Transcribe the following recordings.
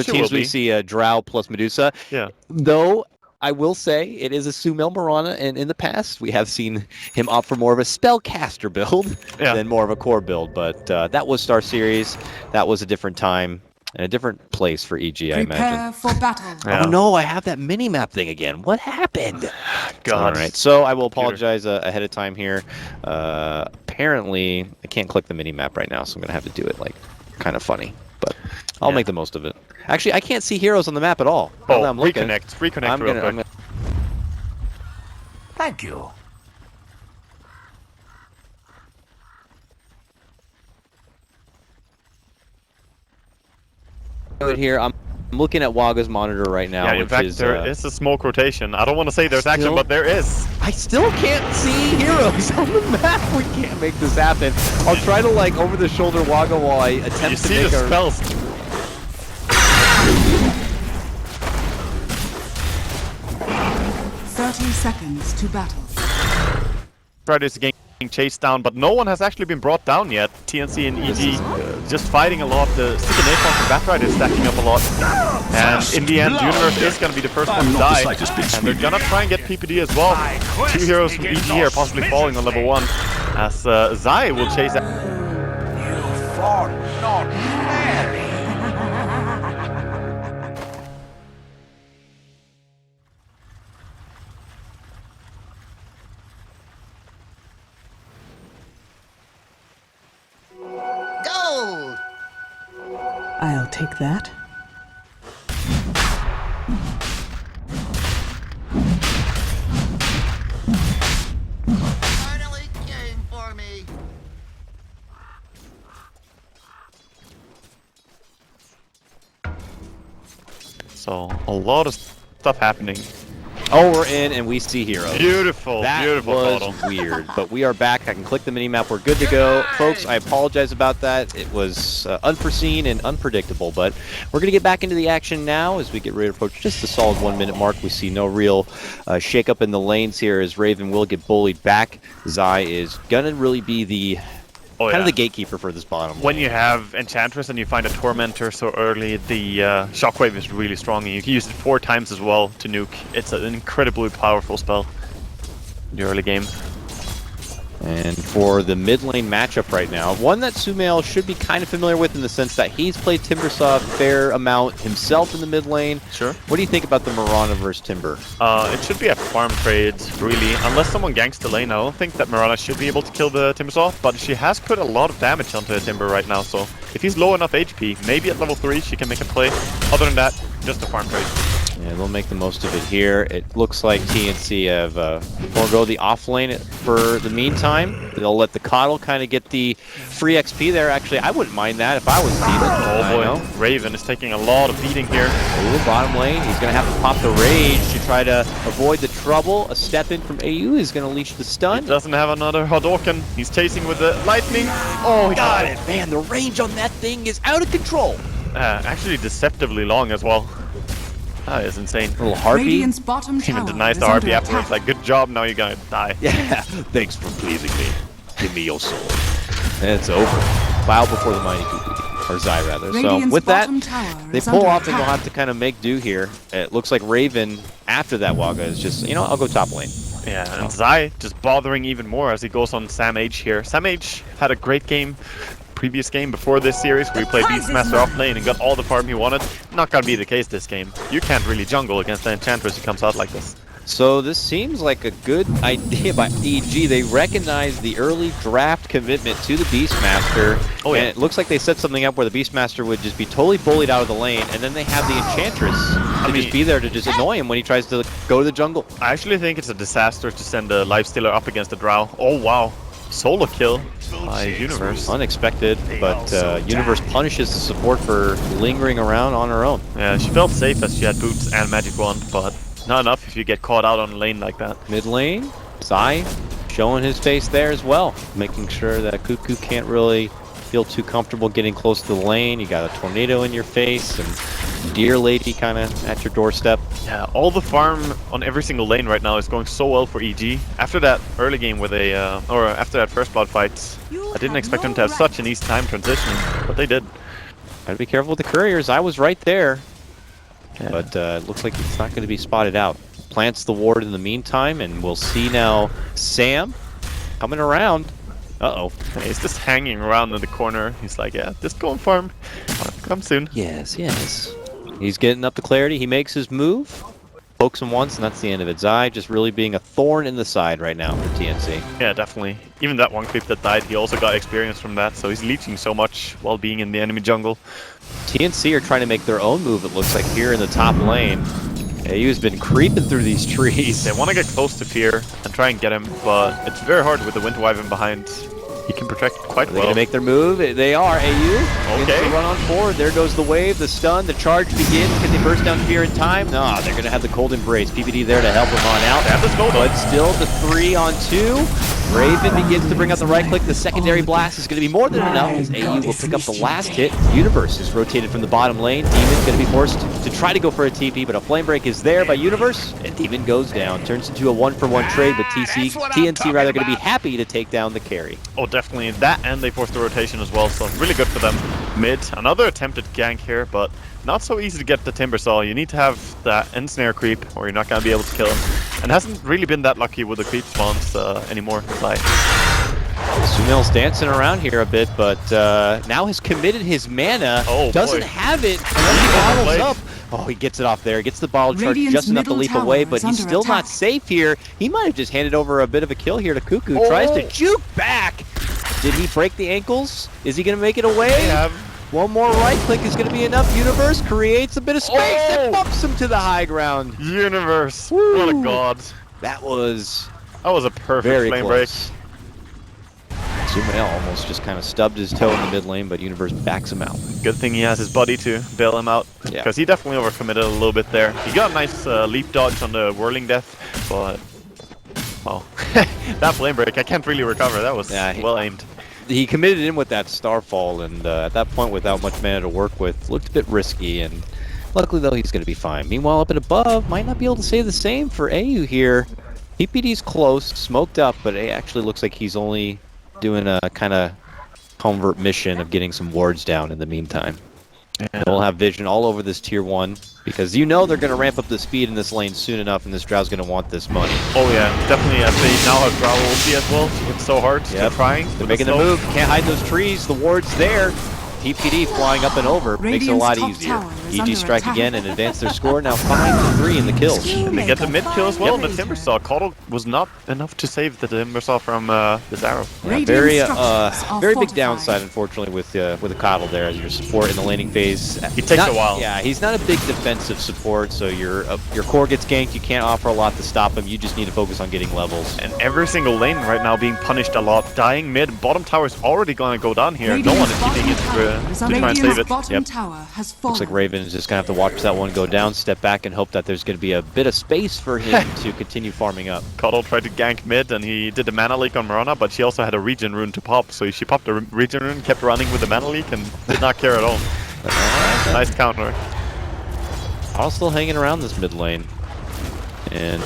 teams we see Drow plus Medusa. Yeah. Though I will say it is a Sumail Mirana, and in the past we have seen him opt for more of a spellcaster build than more of a core build. But that was Star Series. That was a different time and a different place for EG, I imagine. For battle. Oh no, I have that mini-map thing again. What happened? God. All right, so I will apologize ahead of time here. Apparently, I can't click the mini-map right now, so I'm going to have to do it like kind of funny. But I'll make the most of it. Actually, I can't see heroes on the map at all. Oh, reconnect real quick. Thank you. Here, I'm looking at Waga's monitor right now. Yeah, in fact, there is a smoke rotation. I don't want to say there's action, but there is. I still can't see heroes on the map. We can't make this happen. I'll try to like over the shoulder Waga while I attempt to make the spells. 30 seconds to battle. Predators getting chased down, but no one has actually been brought down yet. TNC and EG just fighting a lot. The Stick and Napalm from Batrider is stacking up a lot. And in the end, Universe is going to be the first one to die. And they're going to try and get PPD as well. 2 heroes from EG are possibly falling on level 1. As Zai will chase that. You fought not fairly. I'll take that. Finally came for me. So, a lot of stuff happening. Oh, we're in and we see heroes. Beautiful, beautiful photo. That was weird, but we are back. I can click the mini-map. We're good to go. Folks, I apologize about that. It was unforeseen and unpredictable, but we're going to get back into the action now as we get ready to approach just the solid 1 minute mark. We see no real shake-up in the lanes here as Raven will get bullied back. Zai is going to really be the kind of the gatekeeper for this bottom lane. When you have Enchantress and you find a Tormentor so early, the Shockwave is really strong, and you can use it 4 times as well to nuke. It's an incredibly powerful spell in the early game. And for the mid lane matchup right now, one that Sumail should be kind of familiar with in the sense that he's played Timbersaw a fair amount himself in the mid lane. Sure. What do you think about the Mirana versus Timber? It should be a farm trade, really. Unless someone ganks the lane, I don't think that Mirana should be able to kill the Timbersaw, but she has put a lot of damage onto the Timber right now, so if he's low enough HP, maybe at level 3 she can make a play. Other than that, just a farm trade. Yeah, they'll make the most of it here. It looks like TNC have forego the off lane for the meantime. They'll let the Coddle kind of get the free XP there. Actually, I wouldn't mind that if I was Steven. Oh boy, Raven is taking a lot of beating here. Ooh, bottom lane. He's going to have to pop the Rage to try to avoid the trouble. A step in from AU is going to leash the stun. He doesn't have another Hadouken. He's chasing with the lightning. Oh, he got it. Man, the range on that thing is out of control. Actually deceptively long as well. That is insane. A little harpy. Radiant's bottom tower Even denies the harpy afterwards. Like, good job, now you're gonna die. Yeah, thanks for pleasing me. Give me your soul. And it's over. Bow before the mighty Kuku. Or Zai, rather. Radiant's so, with that, they pull off and they'll have to kind of make do here. It looks like Raven, after that Waga, is just, you know, I'll go top lane. Yeah, and Zai just bothering even more as he goes on Sam H here. Sam H had a great game. Previous game before this series where he played Beastmaster off lane and got all the farm he wanted. Not gonna be the case this game. You can't really jungle against the Enchantress who comes out like this. So this seems like a good idea by EG. They recognize the early draft commitment to the Beastmaster. Oh, yeah. And it looks like they set something up where the Beastmaster would just be totally bullied out of the lane, and then they have the Enchantress to just be there to just annoy him when he tries to go to the jungle. I actually think it's a disaster to send a Lifestealer up against a Drow. Oh wow. Solo kill by Universe. Unexpected, but Universe punishes the support for lingering around on her own. Yeah, she felt safe as she had boots and magic wand, but not enough if you get caught out on a lane like that. Mid lane, Zai showing his face there as well, making sure that Cuckoo can't really feel too comfortable getting close to the lane. You got a tornado in your face and Deer Lady kind of at your doorstep. Yeah, all the farm on every single lane right now is going so well for EG. After that early game where they, or after that first blood fight, I didn't expect them to have such an easy time transitioning, but they did. Gotta be careful with the couriers. I was right there. Yeah. But it looks like it's not going to be spotted out. Plants the ward in the meantime, and we'll see now Sam coming around. Uh-oh. He's just hanging around in the corner. He's like, yeah, just go and farm. Come soon. Yes. He's getting up to clarity. He makes his move. Pokes him once, and that's the end of it. Zai just really being a thorn in the side right now for TNC. Yeah, definitely. Even that one creep that died, he also got experience from that, so he's leeching so much while being in the enemy jungle. TNC are trying to make their own move, it looks like, here in the top lane. AU's been creeping through these trees. They want to get close to Fear and try and get him, but it's very hard with the Wind Wyvern behind. He can protect quite Are they well. going to make their move? They are. AU Okay. run on forward. There goes the wave, the stun, the charge begins. Can they burst down Fear in time? No, they're going to have the Cold Embrace. PPD there to help them on out. They have the slow But still the 3-on-2. Raven begins to bring out the right click. The secondary blast is going to be more than enough as AU will pick up the last hit. Universe is rotated from the bottom lane. Demon's going to be forced to try to go for a TP, but a flame break is there by Universe, and Demon goes down. Turns into a 1-for-1 trade, but TNC rather going to be happy to take down the carry. Oh, definitely. That, and they forced the rotation as well, so really good for them. Mid, another attempted gank here, but not so easy to get the Timbersaw. You need to have that ensnare creep, or you're not going to be able to kill him. And hasn't really been that lucky with the creep spawns anymore. Like, Sumail's dancing around here a bit, but now has committed his mana. Oh, doesn't boy. have it, and then he bottles up. Oh, he gets it off there. Gets the bottle charge Radiant's just enough to middle leap tower away, is but he's under still not attack. safe here. He might have just handed over a bit of a kill here to Cuckoo. Oh. Tries to juke back. Did he break the ankles? Is he going to make it away? they have. One more right click is going to be enough. Universe creates a bit of space that bumps him to the high ground. Universe. Woo. What a god. That was A perfect very flame break. close. Sumail almost just kind of stubbed his toe in the mid lane, but Universe backs him out. Good thing he has his buddy to bail him out, Yeah. because he definitely overcommitted a little bit there. He got a nice leap dodge on the whirling death, but well, that flame break, I can't really recover. That was well aimed. He committed in with that Starfall, and at that point, without much mana to work with, looked a bit risky, and luckily, though, he's going to be fine. Meanwhile, up and above, might not be able to say the same for AU here. PPD's close, smoked up, but it actually looks like he's only doing a kind of convert mission of getting some wards down in the meantime. Yeah. They'll have vision all over this tier 1, because you know they're going to ramp up the speed in this lane soon enough, and this Drow's going to want this money. Oh yeah, definitely. As they now have Growl ulti as well. It's so hard. Yep. They're trying. They're with making the the slow. move. Can't hide those trees. The ward's there. PPD flying up and over makes it a lot Radiant's easier. top tower is EG under strike attack. again and advance their score. Now 5-3 in the kills. And they get the mid kill as well. Yep. And the Timbersaw. Caudle was not enough to save the Timbersaw from this arrow. Yeah, Radiant very structures are very big fortified. downside, unfortunately, with a Coddle there as your support in the laning phase. He takes Not- a while. Yeah, he's not a big defensive support, so your core gets ganked. You can't offer a lot to stop him. You just need to focus on getting levels. And every single lane right now being punished a lot. Dying mid. Bottom tower is already going to go down here. No one is keeping it to try and save it. Bottom Yep. tower has Looks like fallen. Raven is just going to have to watch that one go down, step back, and hope that there's going to be a bit of space for him to continue farming up. Caudle tried to gank mid and he did the mana leak on Mirana, but she also had a regen rune to pop, so she popped the regen rune, kept running with the mana leak, and did not care at all. Nice counter. All still hanging around this mid lane. And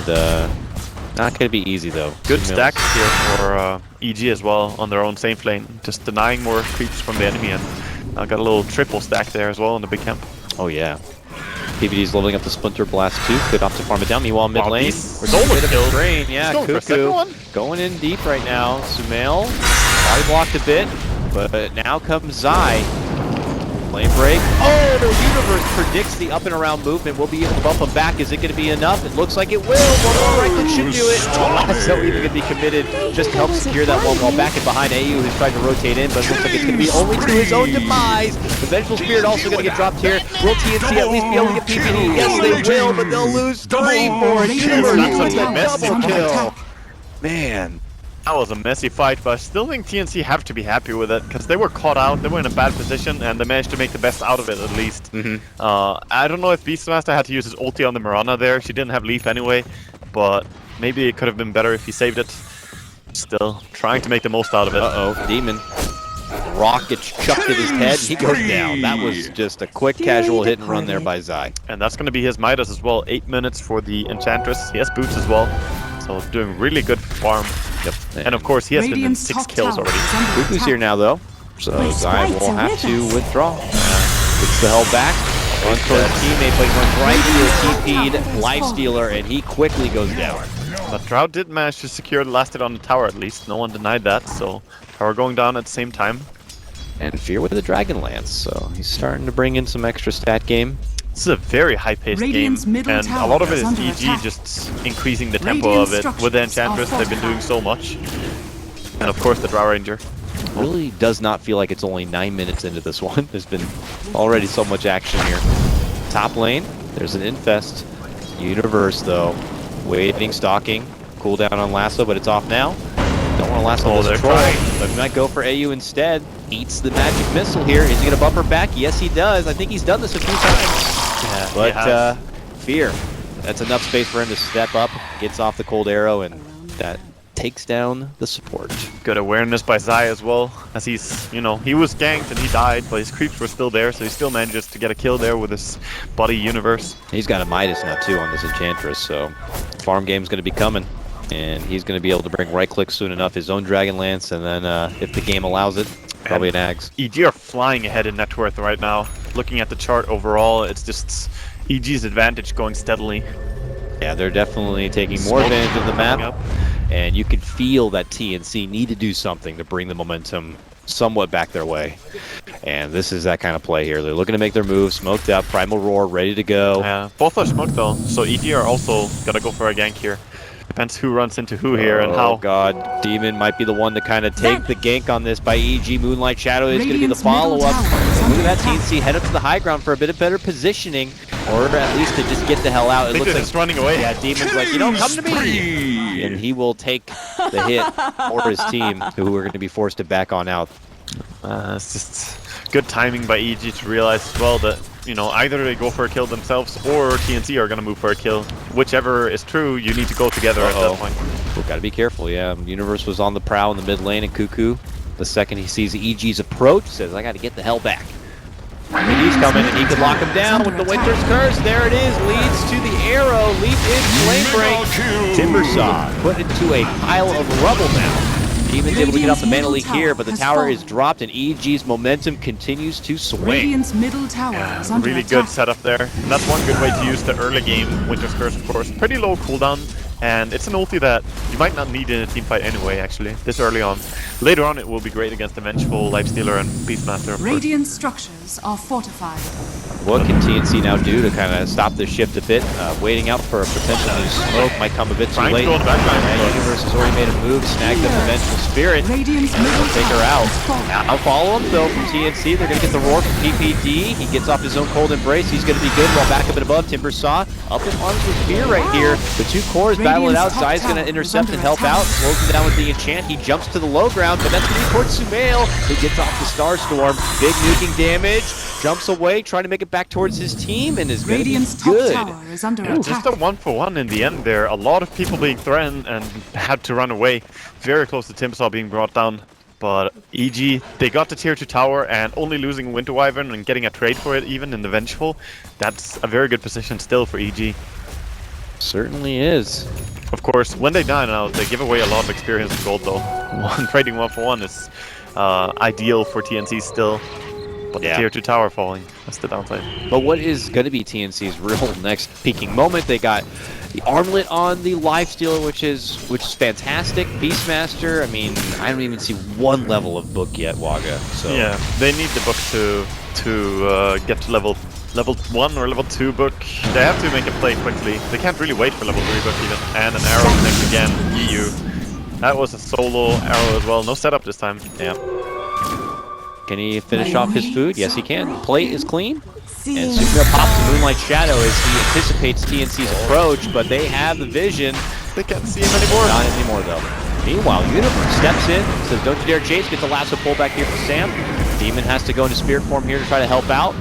not going to be easy, though. Good Sumail's- stacks here for EG as well on their own safe lane, just denying more creeps from the enemy, and got a little triple stack there as well in the big camp. Oh, yeah. PPD's leveling up the Splinter Blast too. Good off to farm it down. Meanwhile, mid Wow, lane. these We're solo seeing a bit of a kills. strain. Yeah, He's going for a second Cuckoo one. going in deep right now. Sumail body blocked a bit, but now comes Zai. Flame break. Oh, the Universe predicts the up and around movement. We'll be able to bump him back. Is it going to be enough? It looks like it will. One more right click should do it. Oh, so even going to be committed just to help secure that one while back and behind AU, who's tried to rotate in, but it looks like it's going to be only to his own demise. The Vengeful Spirit also going to get dropped here. Will TNC at least be able to get PPD? Yes, they will, but they'll lose 3 for it. Universe with a double kill. Man. That was a messy fight, but I still think TNC have to be happy with it, because they were caught out, they were in a bad position, and they managed to make the best out of it at least. I don't know if Beastmaster had to use his ulti on the Mirana there. She didn't have leaf anyway, but maybe it could have been better if he saved it. Still, trying to make the most out of it. Uh-oh, Demon. Rock gets chucked at his head, and he goes down. That was just a quick, casual hit and run there by Zai. And that's going to be his Midas as well. 8 minutes for the Enchantress. He has boots as well, so doing really good farm. Yep. And of course, he has been in Radiant's 6 top kills tower already. is under Cuckoo's attack. here now, though, so My Zai sprites will are have with to us. withdraw. Gets the hell back. Runs towards his teammate, but he runs right into a TP'd Lifestealer, and he quickly goes down. But Drought did manage to secure the last hit on the tower at least. No one denied that, so tower going down at the same time. And Fear with the Dragon Lance, so he's starting to bring in some extra stat game. This is a very high-paced game, Radiant's middle and a tower lot of it is is under EG attack. just increasing the tempo Radiant of it. With the structures are Enchantress, they've been doing so much. And of course the Drow Ranger. Really does not feel like it's only 9 minutes into this one. There's been already so much action here. Top lane, there's an Infest. Universe, though, waiting, stalking. Cooldown on Lasso, but it's off now. Don't want to Lasso this troll, but we might go for AU instead. Eats the magic missile here. Is he going to bump her back? Yes, he does. I think he's done this a few times. Yeah, But Fear, that's enough space for him to step up. Gets off the cold arrow, and that takes down the support. Good awareness by Zai as well, as he's, he was ganked and he died, but his creeps were still there, so he still manages to get a kill there with his body Universe. He's got a Midas now, too, on this Enchantress, so farm game's going to be coming. And he's going to be able to bring right-click soon enough, his own Dragon Lance, and then if the game allows it, probably an Axe. EG are flying ahead in net worth right now. Looking at the chart overall, it's just EG's advantage going steadily. Yeah, they're definitely taking more advantage of the map, Up. and you could feel that TNC need to do something to bring the momentum somewhat back their way. And this is that kind of play here. They're looking to make their move, smoked up, Primal Roar, ready to go. Yeah, both are smoked though, so EG are also gotta go for a gank here. Depends who runs into who here and how. Oh god, Demon might be the one to kind of take the gank on this by EG. Moonlight Shadow is going to be the follow-up. Look at that, TNC head up to the high ground for a bit of better positioning, or at least to just get the hell out. It looks like it's running away. Yeah, Demon's like, come to me! And he will take the hit for his team, who are going to be forced to back on out. It's just good timing by EG to realize as well that, either they go for a kill themselves or TNC are going to move for a kill. Whichever is true, you need to go together at that point. We've got to be careful, yeah. Universe was on the prowl in the mid lane, and Cuckoo, the second he sees EG's approach, says, I got to get the hell back. And he's coming, and he could lock him down with the Winter's Curse. There it is, leads to the arrow, leap in, flame break. Timbersaw put into a pile of rubble now. Demon's able to get off the mana leak here, but the tower is dropped, and EG's momentum continues to swing. Radiant's middle tower is under Really attack. good setup there. And that's one good way to use the early game Winter's Curse, of course. Pretty low cooldown, and it's an ulti that you might not need in a teamfight anyway, actually, this early on. Later on, it will be great against the Vengeful, Lifestealer, and Beastmaster, of course. Radiant structures are fortified. What can TNC now do to kind of stop this shift a bit? Waiting out for a potential new smoke might come a bit too Trying to late. go in the background, And but- Universe has already made a move, snagged up the Vengeful Spirit, Radiant's and middle they'll take her tower out. is falling. I'll follow him though from TNC. They're going to get the roar from PPD. He gets off his own cold embrace. He's going to be good while back up and above. Timbersaw up in arms with Fear right here. The two cores battle it out. Radiant's top Zai's going to tower intercept is and under help attack. out. Slows him down with the enchant. He jumps to the low ground, but that's going to be towards Sumail, who gets off the Starstorm. Big nuking damage. Jumps away, trying to make it back towards his team, and is going to be Radiant's top good. tower is under Yeah, attack. just a 1-for-1 in the end there. A lot of people being threatened and had to run away. Very close to Timbersaw being brought down. But EG, they got the tier 2 tower, and only losing Winter Wyvern and getting a trade for it even in the Vengeful, that's a very good position still for EG. Certainly is. Of course, when they die now, they give away a lot of experience and gold though. Trading 1-for-1 is ideal for TNC still. But Yeah. the tier 2 tower falling, that's the downside. But what is going to be TNC's real next peaking moment? They got the armlet on the Lifestealer, which is fantastic. Beastmaster, I mean, I don't even see one level of book yet, Waga. So Yeah, they need the book to get to level 1 or level 2 book. They have to make a play quickly. They can't really wait for level 3 book even. And an arrow connects again. EU. That was a solo arrow as well. No setup this time. yeah. Can he finish off his food? Yes, he can. Plate is clean. And Super pops the Moonlight Shadow as he anticipates TNC's approach, but they have the vision. They can't see him anymore. Not anymore, though. Meanwhile, Universe steps in, says, don't you dare chase, gets a lasso pull back here for Sam. Demon has to go into spirit form here to try to help out.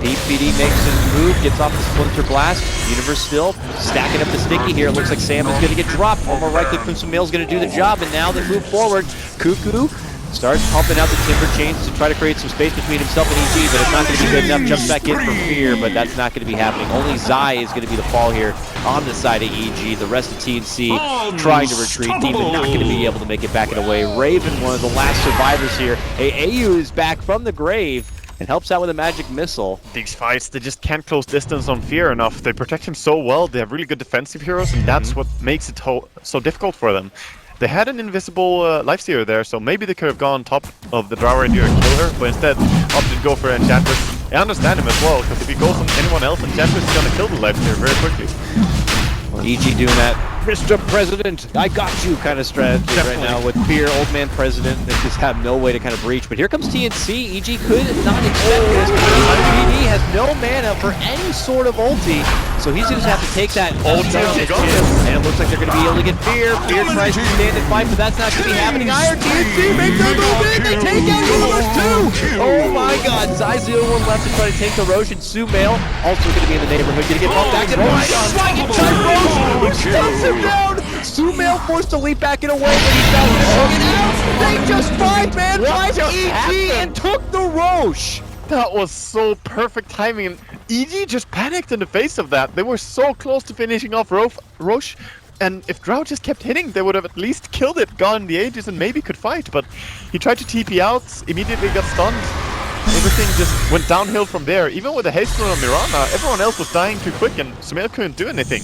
PPD makes his move, gets off the Splinter Blast. Universe still stacking up the sticky here. It looks like Sam is going to get dropped. One more right click from Sumail's going to do the job, and now they move forward. Cuckoo starts pumping out the Timber Chains to try to create some space between himself and EG, but it's not going to be good enough. Jumps back in for Fear, but that's not going to be happening. Only Zai is going to be the fall here on the side of EG. The rest of TNC trying to retreat. Demon not going to be able to make it back and away. Raven, one of the last survivors here. AU is back from the grave. and helps out with a magic missile. These fights, they just can't close distance on Fear enough. They protect him so well. They have really good defensive heroes, and that's what makes it so difficult for them. They had an invisible lifestealer there, so maybe they could have gone top of the Drow Reindeer and kill her, but instead opted to go for Enchantress. I understand him as well, because if he goes on anyone else, Enchantress is going to kill the lifestealer very quickly. EG doing that Mr. President, I got you kind of strategy right now with Fear, Old Man President. They just have no way to kind of breach. But here comes TNC. EG could not expect this. PD has no mana for any sort of ulti. So he's going to have to take that ult down. And it looks like they're going to be able to get Fear. Fear tries to stand and fight, but that's not going to be happening. Iron TNC makes their move in. They take out Universe 2. Oh my god. Zai's the only one left to try to take the Roche, and Sumail also going to be in the neighborhood. Going to get bumped back to Roche. He stunts him down! Sumail forced to leap back and away, but he's not going to take it out! They just 5-man 5 EG and took the Roche! That was so perfect timing, and EG just panicked in the face of that. They were so close to finishing off Roche, and if Drow just kept hitting, they would have at least killed it, gone the Aegis, and maybe could fight, but he tried to TP out, immediately got stunned. Everything just went downhill from there. Even with the haste rune on Mirana, everyone else was dying too quick, and Sumail couldn't do anything.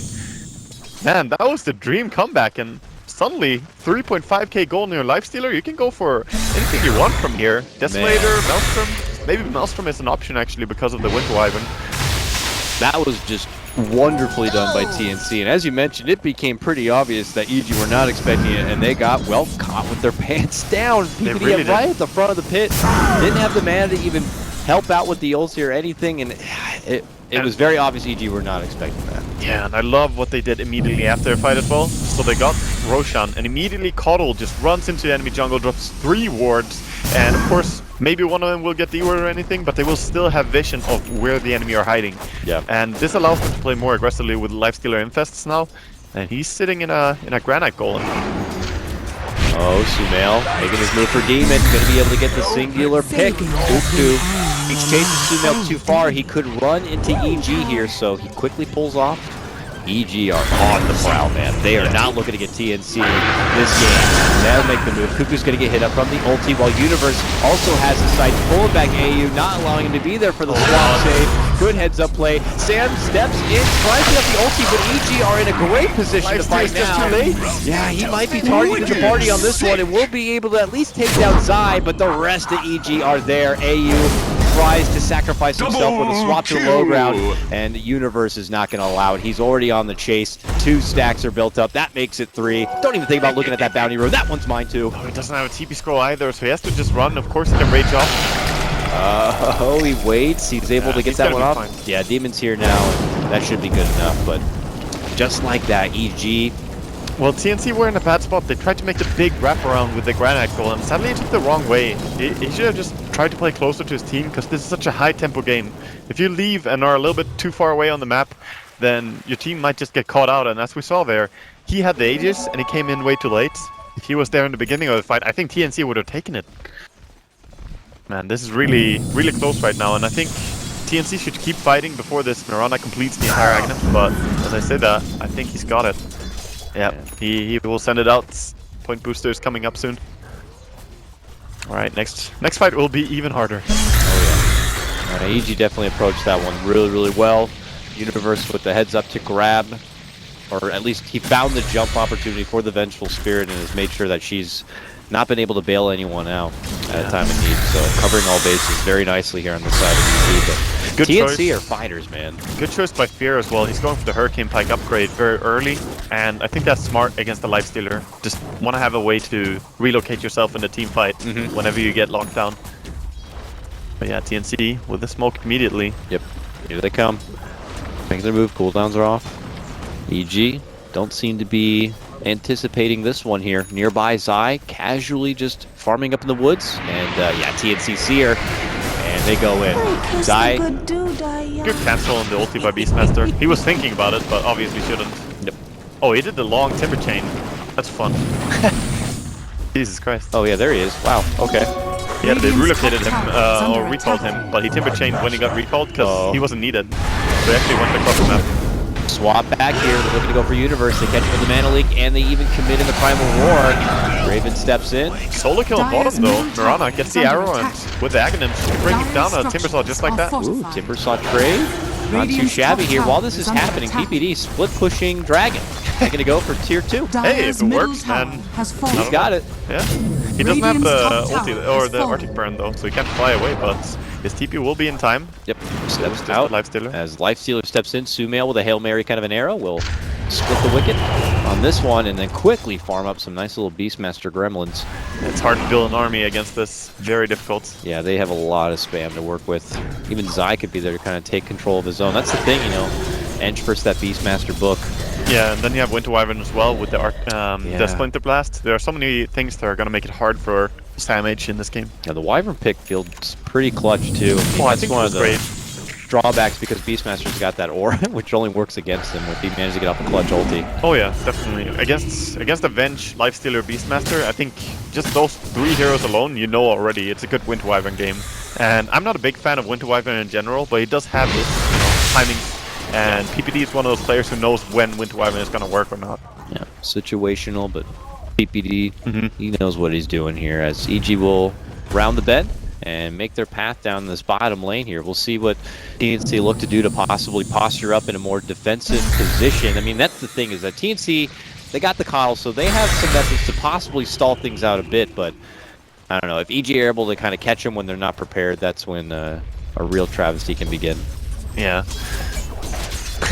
Man, that was the dream comeback, and suddenly 3.5k gold in your lifestealer, you can go for anything you want from here. Desolator, Maelstrom. Maybe Maelstrom is an option actually because of the Winter Wyvern. That was just wonderfully done by TNC, and as you mentioned, it became pretty obvious that EG were not expecting it, and they got, well, caught with their pants down. They really right at the front of the pit. Didn't have the mana to even help out with the ulti or anything, and it was very obvious EG were not expecting that. Yeah, and I love what they did immediately after their fight as well. So they got Roshan, and immediately Coddle just runs into the enemy jungle, drops 3 wards, and of course, maybe one of them will get the ward or anything, but they will still have vision of where the enemy are hiding. Yeah. And this allows them to play more aggressively with Lifestealer Infests now, and he's sitting in a Granite Golem. Oh, Sumail making his move for Demon, going to be able to get the singular pick. He's chasing Sumail too far. He could run into EG here, so he quickly pulls off. EG are on the prowl, man. They are not looking to get TNC this game. They'll make the move. Cuckoo's going to get hit up from the ulti, while Universe also has the sight pulling back AU, not allowing him to be there for the swap save. Good heads-up play. Sam steps in, tries to get the ulti, but EG are in a great position to fight now. Yeah, he might be targeting the party on this one, and will be able to at least take down Zai, but the rest of EG are there. AU tries to sacrifice himself with a swap to the low ground, and the Universe is not going to allow it. He's already on the chase. 2 stacks are built up. That makes it 3. Don't even think about looking at that bounty road. That one's mine too. Oh, he doesn't have a TP scroll either, so he has to just run. Of course, he can rage off. Oh, he waits. He's able to get that one off. Fine. Yeah, Demon's here now, and that should be good enough. But just like that, EG. Well, TNC were in a bad spot. They tried to make the big wraparound with the Granite Golem. Sadly, it took the wrong way. He should have just tried to play closer to his team, because this is such a high-tempo game. If you leave and are a little bit too far away on the map, then your team might just get caught out. And as we saw there, he had the Aegis, and he came in way too late. If he was there in the beginning of the fight, I think TNC would have taken it. Man, this is really, really close right now, and I think TNC should keep fighting before this Mirana completes the entire Aghanim, but as I say that, I think he's got it. Yeah, he will send it out. Point booster is coming up soon. Alright, next fight will be even harder. Oh yeah. EG definitely approached that one really, really well. Universe with the heads up to grab, or at least he found the jump opportunity for the Vengeful Spirit and has made sure that she's not been able to bail anyone out at a time of need. So covering all bases very nicely here on the side of EG. But good TNC choice. are fighters, man. Good choice by Fear as well. He's going for the Hurricane Pike upgrade very early, and I think that's smart against the Lifestealer. Just want to have a way to relocate yourself in the team fight whenever you get locked down. But yeah, TNC with the smoke immediately. Yep, here they come. Making their move, cooldowns are off. EG don't seem to be anticipating this one here. Nearby Zai casually just farming up in the woods, and yeah, TNC see her, and they go in. Zai. Good cancel on the ulti by Beastmaster. He was thinking about it, but obviously shouldn't. Yep. Oh, he did the long timber chain. That's fun. Jesus Christ. Oh yeah, there he is. Wow, okay. Yeah, they relocated him, or recalled him, but he timber chained when he got recalled because he wasn't needed. So he actually went across the map. swap back here. They're looking to go for Universe. They catch him with the Mana Leak, and they even commit in the Primal Roar. Raven steps in. Solo kill on bottom though. Mirana gets the arrow and with the Aghanim, bringing down a Timbersaw just like that. Ooh, Timbersaw trade. Not too shabby here. While this is happening, PPD split pushing Dragon. They're going to go for tier 2. Hey, if it works, man. He's got it. Yeah. He doesn't have the ulti or the Arctic Burn though, so he can't fly away, but his TP will be in time. Yep. Steps out. Lifestealer. As Lifestealer steps in, Sumail with a Hail Mary kind of an arrow will split the wicket on this one and then quickly farm up some nice little Beastmaster Gremlins. It's hard to build an army against this. Very difficult. Yeah, they have a lot of spam to work with. Even Zai could be there to kind of take control of his own. That's the thing, you know. Eng first that Beastmaster book. Yeah, and then you have Winter Wyvern as well with the Splinter Blast. There are so many things that are going to make it hard for Samage in this game. Yeah, the Wyvern pick feels pretty clutch too. I That's think one of the great drawbacks because Beastmaster's got that aura, which only works against him if he manages to get off a clutch ulti. Oh yeah, definitely. Against Avenge, Lifestealer, Beastmaster, I think just those 3 heroes alone, you know already it's a good Winter Wyvern game. And I'm not a big fan of Winter Wyvern in general, but he does have this timing. And PPD is one of those players who knows when Winter Wyvern is going to work or not. Yeah, situational, but PPD, he knows what he's doing here as EG will round the bend and make their path down this bottom lane here. We'll see what TNC look to do to possibly posture up in a more defensive position. I mean, that's the thing is that TNC, they got the coddle, so they have some methods to possibly stall things out a bit, but I don't know. If EG are able to kind of catch them when they're not prepared, that's when a real travesty can begin. Yeah.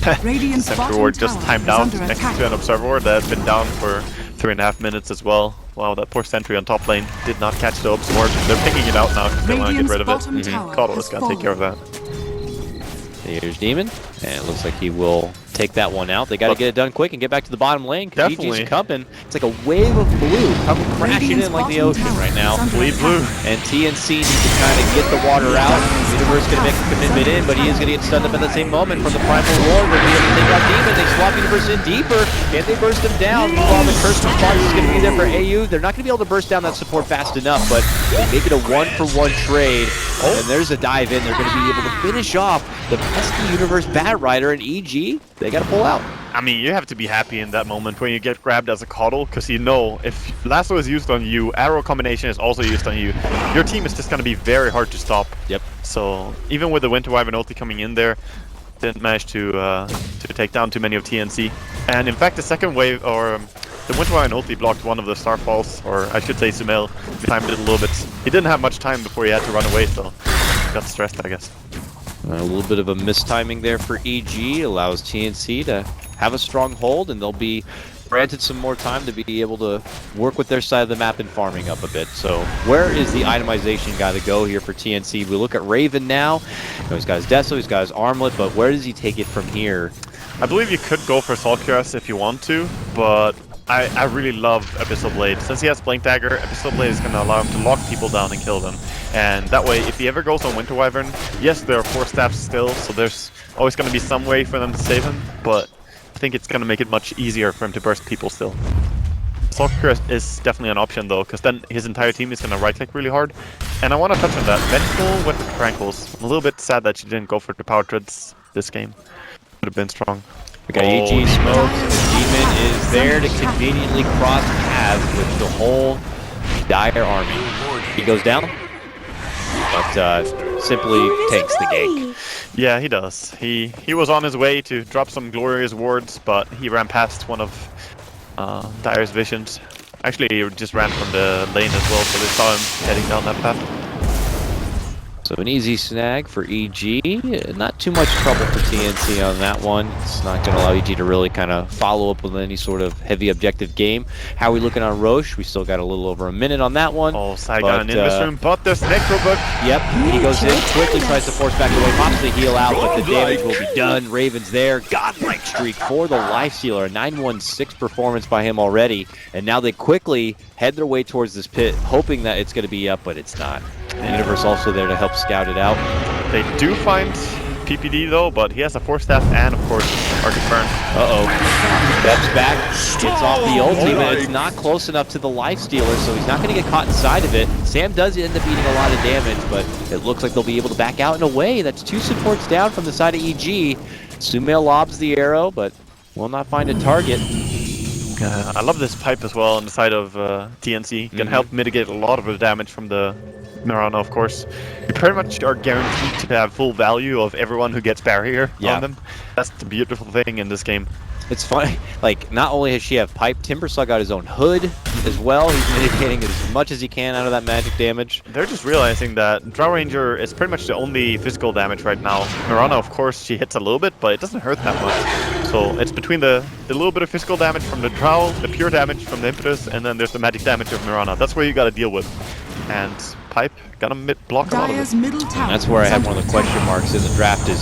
Sentry Ward just timed out next to an Observer Ward that had been down for 3.5 minutes as well. Wow, that poor sentry on top lane did not catch the Obs Ward. They're picking it out now because they want to get rid of it. Coddle is going to take care of that. Here's Demon, and it looks like he will take that one out. They got to get it done quick and get back to the bottom lane because EG's coming. It's like a wave of blue coming crashing in like the ocean right now. Bleed blue. And TNC needs to kind of get the water out. Universe going to make a commitment in, but he is going to get stunned up at the same moment from the Primal Roar. They'll be able to take out Demon. They swap Universe in deeper, and they burst him down. Meanwhile, the Curse Response is going to be there for AU. They're not going to be able to burst down that support fast enough, but they make it a 1-for-1 trade. And there's a dive in. They're going to be able to finish off the pesky Universe Bat Rider and EG. They got to pull out. I mean, you have to be happy in that moment when you get grabbed as a coddle, because you know if Lasso is used on you, arrow combination is also used on you. Your team is just going to be very hard to stop. Yep. So even with the Winter Wyvern ulti coming in there, didn't manage to take down too many of TNC. And in fact, the second wave, or the Winter Wyvern ulti blocked one of the Starfalls, or I should say Sumail, timed it a little bit. He didn't have much time before he had to run away, so got stressed, I guess. A little bit of a mistiming there for EG allows TNC to have a strong hold, and they'll be granted some more time to be able to work with their side of the map and farming up a bit. So where is the itemization got to go here for TNC? We look at Raven now. You know, he's got his Deso, he's got his Armlet, but where does he take it from here? I believe you could go for Salt Cuirass if you want to, but I really love Abyssal Blade. Since he has Blink Dagger, Abyssal Blade is going to allow him to lock people down and kill them. And that way, if he ever goes on Winter Wyvern, yes, there are 4 staffs still, so there's always going to be some way for them to save him, but I think it's going to make it much easier for him to burst people still. Salt Cuirass is definitely an option though, because then his entire team is going to right-click really hard. And I want to touch on that. Vengeful went with Tranquils. I'm a little bit sad that she didn't go for the Power Treads this game. Would have been strong. We got EG smoke. Demon is there to conveniently cross paths with the whole Dire army. He goes down, but simply takes the gank. Yeah, he does. He was on his way to drop some glorious wards, but he ran past one of Dire's visions. Actually, he just ran from the lane as well, so they saw him heading down that path. So an easy snag for EG. Not too much trouble for TNC on that one. It's not going to allow EG to really kind of follow up with any sort of heavy objective game. How are we looking on Roche? We still got a little over a minute on that one. Oh, Saigon in this room, but there's Necrobook. Yep, he goes in, quickly tries to force back away, pops the heal out, but the damage will be done. Raven's there. Godlike streak for the Lifestealer. A 916 performance by him already. And now they quickly head their way towards this pit, hoping that it's going to be up, but it's not. The Universe also there to help scout it out. They do find PPD though, but he has a 4-staff and of course Arctic Burn. Steps back, gets off the ulti, but it's not close enough to the Lifestealer, so he's not going to get caught inside of it. Sam does end up eating a lot of damage, but it looks like they'll be able to back out in a way. That's 2 supports down from the side of EG. Sumail lobs the arrow, but will not find a target. I love this pipe as well on the side of TNC. Can help mitigate a lot of the damage from the Mirana, of course. You pretty much are guaranteed to have full value of everyone who gets barrier on them. That's the beautiful thing in this game. It's funny, like, not only has she have pipe, Timbersaw got his own hood as well. He's mitigating as much as he can out of that magic damage. They're just realizing that Drow Ranger is pretty much the only physical damage right now. Mirana, of course, she hits a little bit, but it doesn't hurt that much. So it's between the little bit of physical damage from the Drow, the pure damage from the Impetus, and then there's the magic damage of Mirana. That's what you gotta deal with. And pipe gonna block a lot of Dire's it. middle tower. And that's where I is have one under of the attack. question marks in the draft is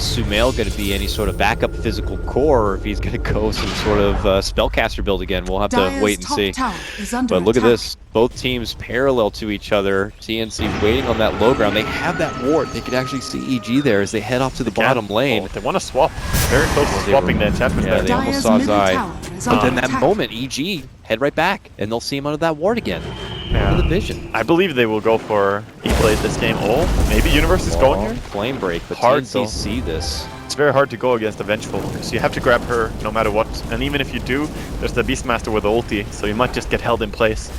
Sumail going to be any sort of backup physical core, or if he's going to go some sort of spellcaster build again. We'll have to Dire's wait and top see. tower is under But look at attack. this. Both teams parallel to each other. TNC waiting on that low ground. They have that ward. They could actually see EG there as they head off to the bottom lane. Oh, they want to swap. Very close to they swapping were- the enchantment Yeah, there. they almost Dire's saw his middle eye. tower is But under then that attack. moment, EG head right back, and they'll see him under that ward again. Under the vision. I believe they will go for E-Blade this game. Oh, maybe Universe is going here? Flame break, but Hard, TNC though. see this. It's very hard to go against the Vengeful, because you have to grab her no matter what. And even if you do, there's the Beastmaster with the ulti, so you might just get held in place.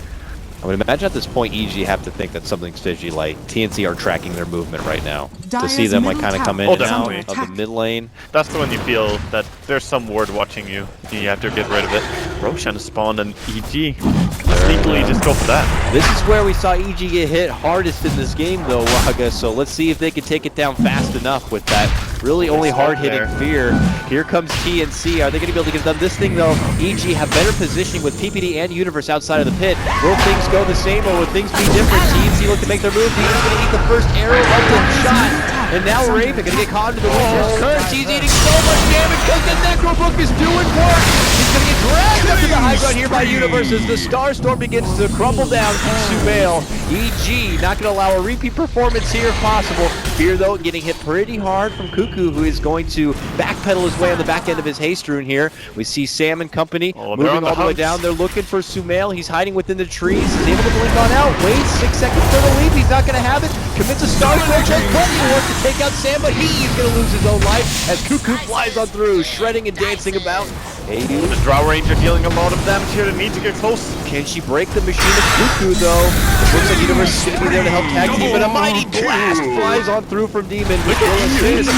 I would imagine at this point, EG have to think that something's fishy, like TNC are tracking their movement right now. To see Dire's them like middle kind of come in tower and is out under of the attack. mid lane. That's when you feel that there's some ward watching you. You have to get rid of it. Roshan has spawned and EG sneakily just go for that. This is where we saw EG get hit hardest in this game, though, Waga. So let's see if they can take it down fast enough with that really only hard-hitting fear. Here comes TNC. Are they going to be able to get done? This thing, though, EG have better positioning with PPD and Universe outside of the pit. Will things go the same, or will things be different? TNC look to make their move. He's going to eat the first arrow of the shot. And now Raven going to get caught into the Witcher's curse. He's eating so much damage because the Necrobook is doing work. He's going to get dragged up to the high ground here by Universe as the Starstorm begins to crumble down from Sumail. EG not going to allow a repeat performance here if possible. Fear, though, getting hit pretty hard from Cuckoo, who is going to backpedal his way on the back end of his haste rune here. We see Sam and company they're moving on the all the way hunt. down. They're looking for Sumail. He's hiding within the trees. He's able to blink on out. Waits 6 seconds for the leap. He's not going to have it. Commits a Starstorm. Just plenty of work to take out Sam, but he's going to lose his own life as Cuckoo flies on through, shredding and dancing about. The Drow Ranger dealing a lot of damage here. They need to get close. Can she break the machine of Cuckoo, though? It looks like Universe is going to be there to help tag team, but a mighty blast flies on through from Demon. Look at this.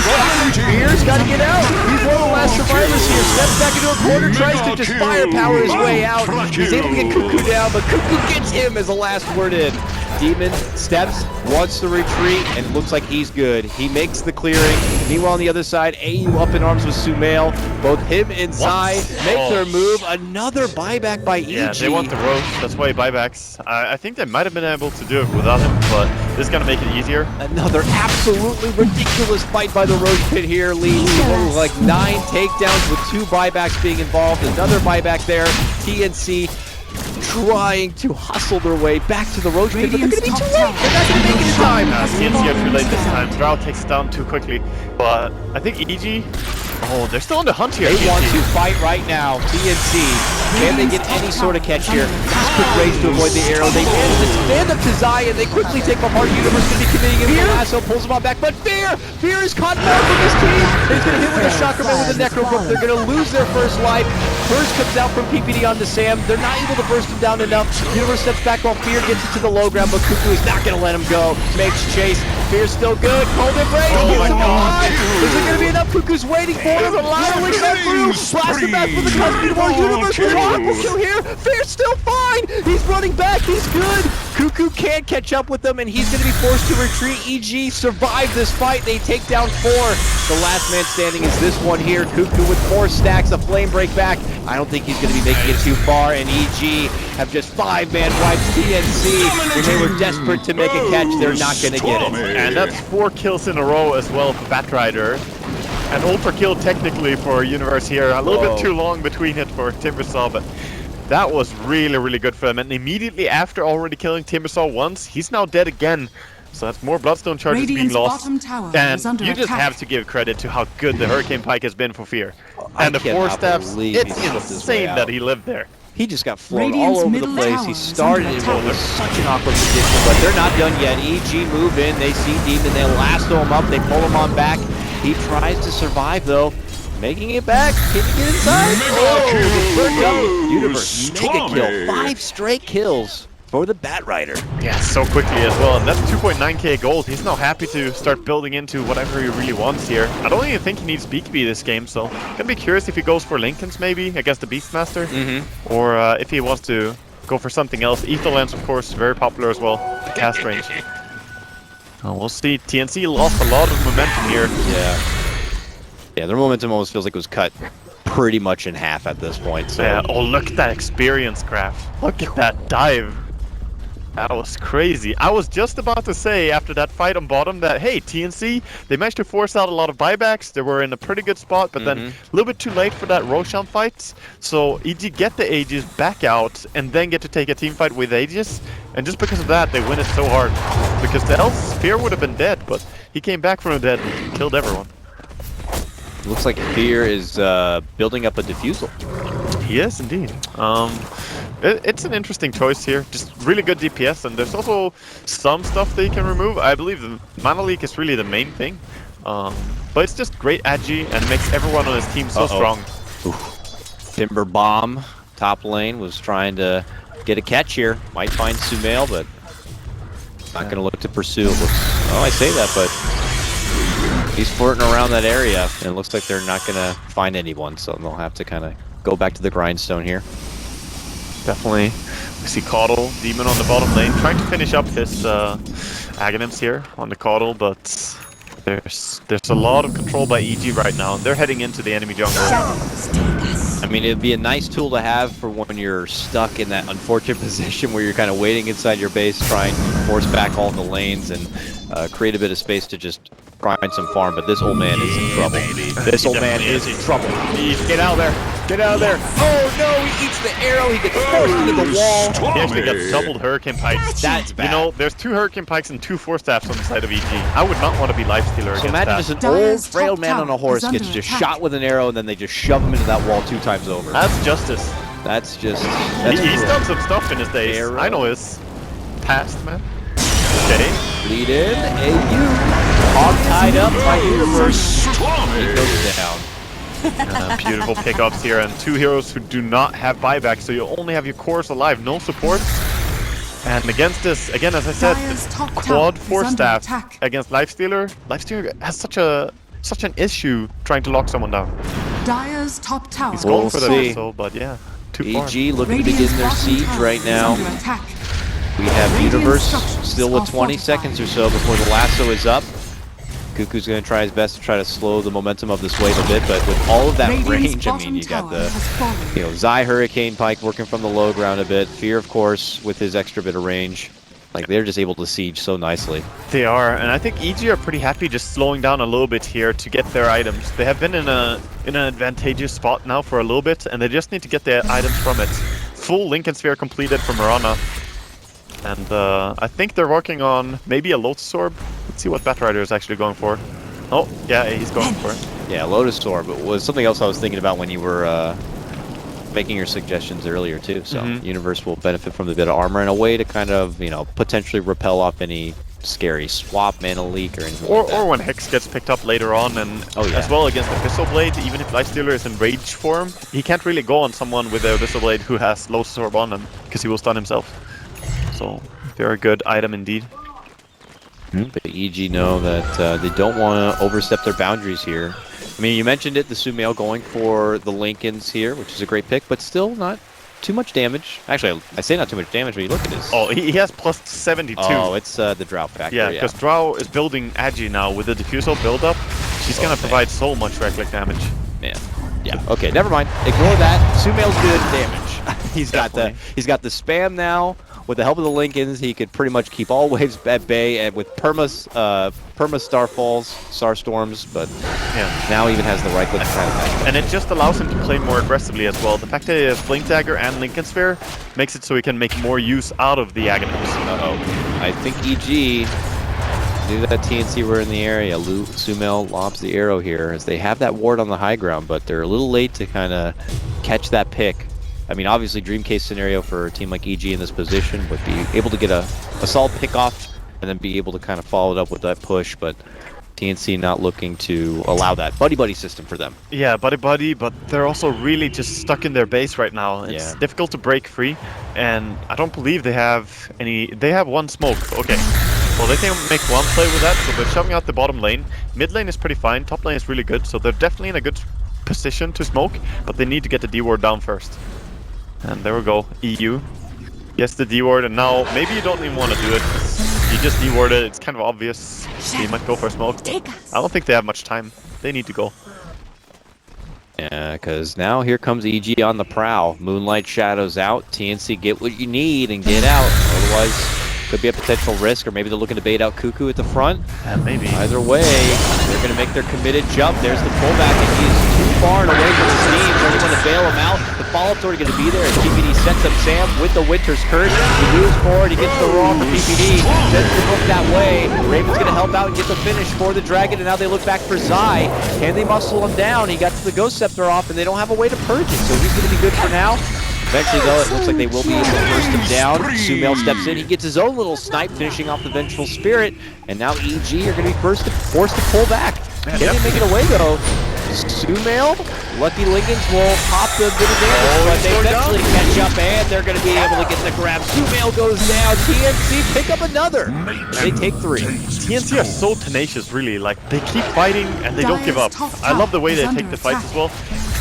Fear's got to get out. He's one of the last survivors here. Steps back into a corner, tries to just firepower his way out. He's able to get Cuckoo down, but Cuckoo gets him as the last word in. Demon steps, wants to retreat, and it looks like he's good. He makes the clearing. Meanwhile, on the other side, AU up in arms with Sumail. Both him and Zai make their move. Another buyback by EG. Yeah, they want the roast. That's why buybacks. I think they might have been able to do it without him, but this is going to make it easier. Another absolutely ridiculous fight by the Roach Pit here leads to like 9 takedowns with 2 buybacks being involved. Another buyback there. TNC trying to hustle their way back to the Roach Pit, but they're going to be too late. They're not going to make it in time. TNC are too late this time. Drow takes it down too quickly. But I think EG... Oh, they're still on the hunt here. They want TNC. to fight right now. TNC, can they get any sort of catch here? Just quick raise to avoid the arrow. They manage to stand up to Zai, and they quickly take off Hard Universe, going to be committing him. Lasso pulls him on back, but Fear is caught back from his team. He's going to hit with a Chakra Man with a Necrobook. They're going to lose their first life. First comes out from PPD onto Sam. They're not able to burst him down enough. Universe steps back while Fear gets it to the low ground, but Cuckoo is not going to let him go. Makes chase. Fear's still good. Cold embrace. Oh my Keeps him God. alive. Is it going to be enough? Cuckoo's waiting for him. Finally got through. Blast him back for the custody of our Universe. Triple kill here. Fear's still fine. He's running back. He's good. Cuckoo can't catch up with them, and he's going to be forced to retreat. EG survived this fight. They take down 4. The last man standing is this one here. Cuckoo with 4 stacks of flame break back. I don't think he's going to be making it too far, and EG have just 5-man wiped TNC. When they were desperate to make a catch, they're not going to get it. And that's 4 kills in a row as well for Batrider. An ultra kill technically for Universe here. A little bit too long between it for Timbersaw, but that was really, really good for them. And immediately after already killing Timbersaw once, he's now dead again. So that's more Bloodstone charges Radiant's being lost. bottom tower And is under you just attack. have to give credit to how good the Hurricane Pike has been for Fear. I And the 4 cannot steps, believe it's he slipped his way insane out. that he lived there. He just got flown Radiant's all over the middle place. tower He is started under in attack. what was such an awkward position, but they're not done yet. EG move in. They see Demon. They lasso him up. They pull him on back. He tries to survive though. Making it back. Can he get inside? Universe, mega kill. 5 straight kills for the Batrider. Yeah, so quickly as well. And that's 2.9k gold. He's now happy to start building into whatever he really wants here. I don't even think he needs BKB this game, so gonna be curious if he goes for Linken's maybe against the Beastmaster, or if he wants to go for something else. Ether Lens, of course, very popular as well. Cast range. We'll see. TNC lost a lot of momentum here. Yeah, their momentum almost feels like it was cut pretty much in half at this point. So. Yeah, oh, look at that experience graph. Look at that dive. That was crazy. I was just about to say after that fight on bottom that, hey, TNC, they managed to force out a lot of buybacks. They were in a pretty good spot, but then a little bit too late for that Roshan fight. So EG get the Aegis back out and then get to take a team fight with Aegis. And just because of that, they win it so hard. Because else, Fear would have been dead, but he came back from the dead and killed everyone. Looks like Fear is building up a diffusal. He is indeed. It's an interesting choice here. Just really good DPS, and there's also some stuff that you can remove. I believe the mana leak is really the main thing. But it's just great agi and makes everyone on his team so strong. Timber Bomb, top lane, was trying to get a catch here. Might find Sumail, but not going to look to pursue. Oh, I say that, but he's flirting around that area, and it looks like they're not going to find anyone, so they'll have to kind of go back to the grindstone here. Definitely. We see Caudle, Demon on the bottom lane, trying to finish up his Aghanims here on the Caudle, but there's a lot of control by EG right now, and they're heading into the enemy jungle. I mean, it'd be a nice tool to have for when you're stuck in that unfortunate position where you're kind of waiting inside your base, trying to force back all the lanes and create a bit of space to just grind some farm, but this old man is in trouble. This old man is in trouble. Get out of there. Get out of there. Oh no, he eats the arrow. He gets forced into the wall. He actually got doubled Hurricane Pikes. That's bad. You know, there's 2 Hurricane Pikes and 2 Force Staffs on the side of EG. I would not want to be Lifestealer against So imagine that. just an old, frail man on a horse gets just shot with an arrow and then they just shove him into that wall 2 times over. That's justice. That's just... He's done some stuff in his days. Arrow. I know his past, man. Okay. Lead in, AU. Hog tied up by Universe. He goes down. Beautiful pickups here, and 2 heroes who do not have buyback, so you only have your cores alive, no supports. And against this, again, as I said, quad Force Staff against Lifestealer. Lifestealer has such an issue trying to lock someone down. Dire's top tower. He's going We'll for the see. missile, but yeah, too far. EG looking to begin their siege right now. We have Universe still with 20 seconds or so before the lasso is up. Cuckoo's going to try his best to try to slow the momentum of this wave a bit, but with all of that range, I mean, you got the, Zai Hurricane Pike working from the low ground a bit. Fear, of course, with his extra bit of range. Like, they're just able to siege so nicely. They are, and I think EG are pretty happy just slowing down a little bit here to get their items. They have been in an advantageous spot now for a little bit, and they just need to get their items from it. Full Lincoln Sphere completed from Mirana. And I think they're working on maybe a Lotus Orb. Let's see what Batrider is actually going for. Oh, yeah, he's going for it. Yeah, Lotus Orb was something else I was thinking about when you were making your suggestions earlier, too. So, Universe will benefit from the bit of armor in a way to kind of, potentially repel off any scary swap, mana leak, or anything like that. Or when Hex gets picked up later on, and as well against Abyssal Blade, even if Lifestealer is in rage form, he can't really go on someone with the Abyssal Blade who has Lotus Orb on him, because he will stun himself. So, very good item indeed. But EG know that they don't want to overstep their boundaries here. I mean, you mentioned it, the Sumail going for the Lincolns here, which is a great pick, but still not too much damage. Actually, I say not too much damage when you look at his... Oh, he has plus 72. Oh, it's the Drow factor, yeah. Because Drow is building Agi now with the Diffusal build-up. She's going to provide so much right-click damage. Man. Yeah, okay, never mind. Ignore that. Sumail's good damage. He's got the spam now. With the help of the Lincolns, he could pretty much keep all waves at bay, and with perma Starfalls, Starstorms, but now he even has the right click to kind of back. And it just allows him to play more aggressively as well. The fact that he has Blink Dagger and Lincoln Sphere makes it so he can make more use out of the Aghanims. I think EG knew that TNC were in the area. Sumail lobs the arrow here, as they have that ward on the high ground, but they're a little late to kind of catch that pick. I mean, obviously, dream case scenario for a team like EG in this position would be able to get a solid pick off and then be able to kind of follow it up with that push. But TNC not looking to allow that buddy-buddy system for them. Yeah, buddy, but they're also really just stuck in their base right now. It's difficult to break free, and I don't believe they have any... They have one smoke. Okay. Well, they can make one play with that, so they're shoving out the bottom lane. Mid lane is pretty fine, top lane is really good, so they're definitely in a good position to smoke, but they need to get the D-ward down first. And there we go, EU. Yes, the D-ward, and now maybe you don't even want to do it. You just D-ward it, it's kind of obvious. You might go for a smoke. I don't think they have much time. They need to go. Yeah, because now here comes EG on the prowl. Moonlight Shadows out. TNC, get what you need and get out. Otherwise, could be a potential risk, or maybe they're looking to bait out Cuckoo at the front. Maybe. Either way, they're going to make their committed jump. There's the pullback, and he's too far and away from his team. So they want to bail him out. The follow-up's already going to be there as PPD sets up Sam with the Winter's Curse. He moves forward, he gets the roar for PPD, sends the book that way. Raven's going to help out and get the finish for the Dragon, and now they look back for Zai. Can they muscle him down? He got the Ghost Scepter off, and they don't have a way to purge it, so he's going to be good for now. Eventually, though, it looks like they will be able to burst him down. Sumail steps in. He gets his own little snipe, finishing off the Vengeful Spirit. And now EG are going to be forced to pull back. Can they make it away, though? Sumail, Lucky Lincolns will pop the bit of damage, but they eventually catch up, and they're going to be able to get the grab. Sumail goes down. TNC pick up another. They take 3. TNC are so tenacious, really. Like, they keep fighting, and they don't give up. I love the way they take the fights as well.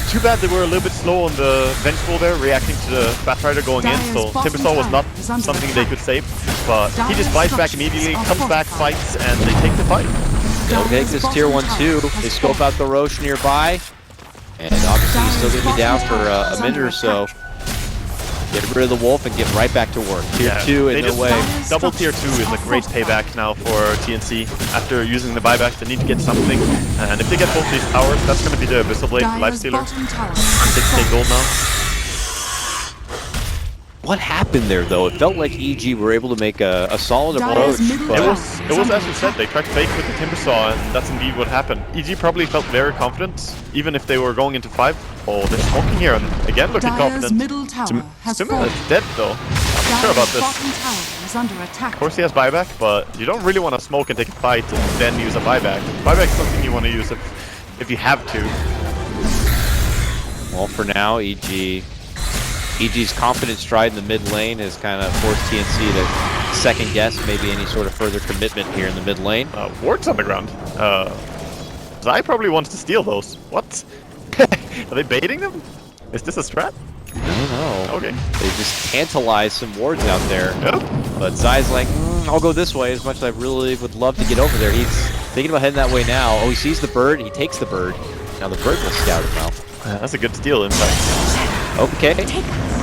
Too bad they were a little bit slow on the Vengeful there, reacting to the Batrider going in, so Timbersaw was not something they could save. But he just fights back immediately, comes back, fights, and they take the fight. They'll take this tier 1-2. They scope out the Roche nearby, and obviously he's still going to be down for a minute or so. Get rid of the Wolf and get right back to work. Tier 2 in their way. Double tier 2 is a great payback now for TNC. After using the buyback, they need to get something. And if they get both these towers, that's going to be the Abyssal Blade Lifestealer. 6k gold now. What happened there, though? It felt like EG were able to make a solid approach. But It was as you said, they tried to fake with the Timbersaw, and that's indeed what happened. EG probably felt very confident, even if they were going into 5. Oh, they're smoking here, and again looking confident. Sumail is dead, though. I'm not sure about this. Of course he has buyback, but you don't really want to smoke and take a fight and then use a buyback. Buyback is something you want to use if you have to. Well, for now, EG's confident stride in the mid lane has kind of forced TNC to second guess maybe any sort of further commitment here in the mid lane. Ward's on the ground. Zai probably wants to steal those. What? Are they baiting them? Is this a strat? I don't know. Okay. They just tantalize some wards out there. Yep. But Zai's like, I'll go this way, as much as I really would love to get over there. He's thinking about heading that way now. Oh, he sees the bird, he takes the bird. Now the bird will scout him out. That's a good steal, in fact. Okay.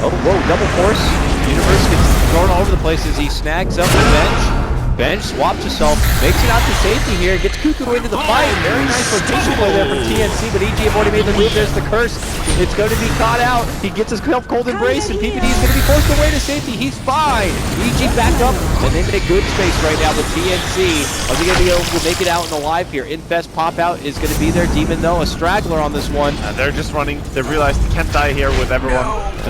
Oh, whoa, double force. Universe gets thrown all over the place as he snags up the bench. Bench swaps himself, makes it out to safety here, gets Cuckoo into the fight. Very nice rotation play there from TNC, but EG have already made the move. There's the curse. It's going to be caught out. He gets his cold embrace, and PPD is going to be forced away to safety. He's fine. EG back up, and they make good space right now with TNC. Are they going to be able to make it out and alive here? Infest pop out is going to be there. Demon, though, a straggler on this one. They're just running. They realize they can't die here with everyone.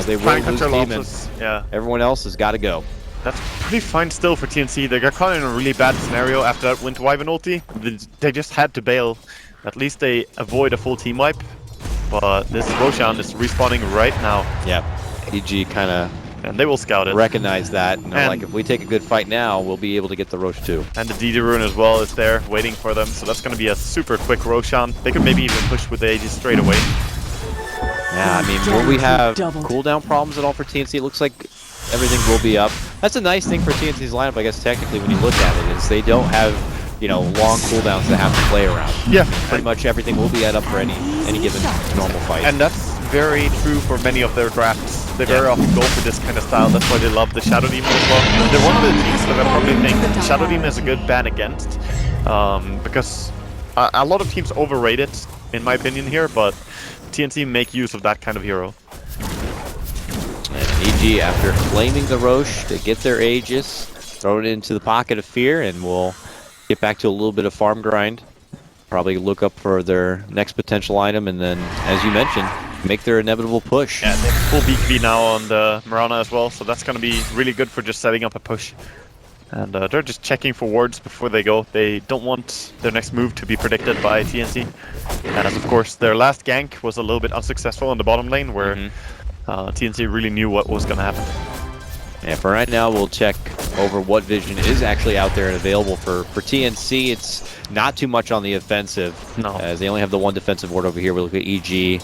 They will lose Demon. Yeah. Everyone else has got to go. That's pretty fine still for TNC. They got caught in a really bad scenario after that Winter Wyvern ulti. They just had to bail. At least they avoid a full team wipe. But this Roshan is respawning right now. Yeah, EG kind of... And they will scout it. Recognize that. And like, if we take a good fight now, we'll be able to get the Roche too. And the DD rune as well is there, waiting for them. So that's going to be a super quick Roshan. They could maybe even push with the Aegis straight away. Yeah, I mean, will we have cooldown problems at all for TNC? It looks like everything will be up. That's a nice thing for TNC's lineup, I guess, technically, when you look at it, is they don't have, you know, long cooldowns to have to play around. Yeah. Pretty much everything will be up for any given normal fight. And that's very true for many of their drafts. They very often go for this kind of style. That's why they love the Shadow Demon as well. They're one of the teams that I probably think Shadow Demon is a good ban against. Because a lot of teams overrate it, in my opinion here, but TNC make use of that kind of hero. And EG, after claiming the Roche, they get their Aegis, throw it into the pocket of fear, and we'll get back to a little bit of farm grind. Probably look up for their next potential item, and then, as you mentioned, make their inevitable push. Yeah, they have full BKB now on the Mirana as well, so that's going to be really good for just setting up a push. And they're just checking for wards before they go. They don't want their next move to be predicted by TNC. As of course their last gank was a little bit unsuccessful in the bottom lane where TNC really knew what was going to happen. Yeah, for right now, we'll check over what vision is actually out there and available for TNC. It's not too much on the offensive, as they only have the one defensive ward over here. We look at EG. You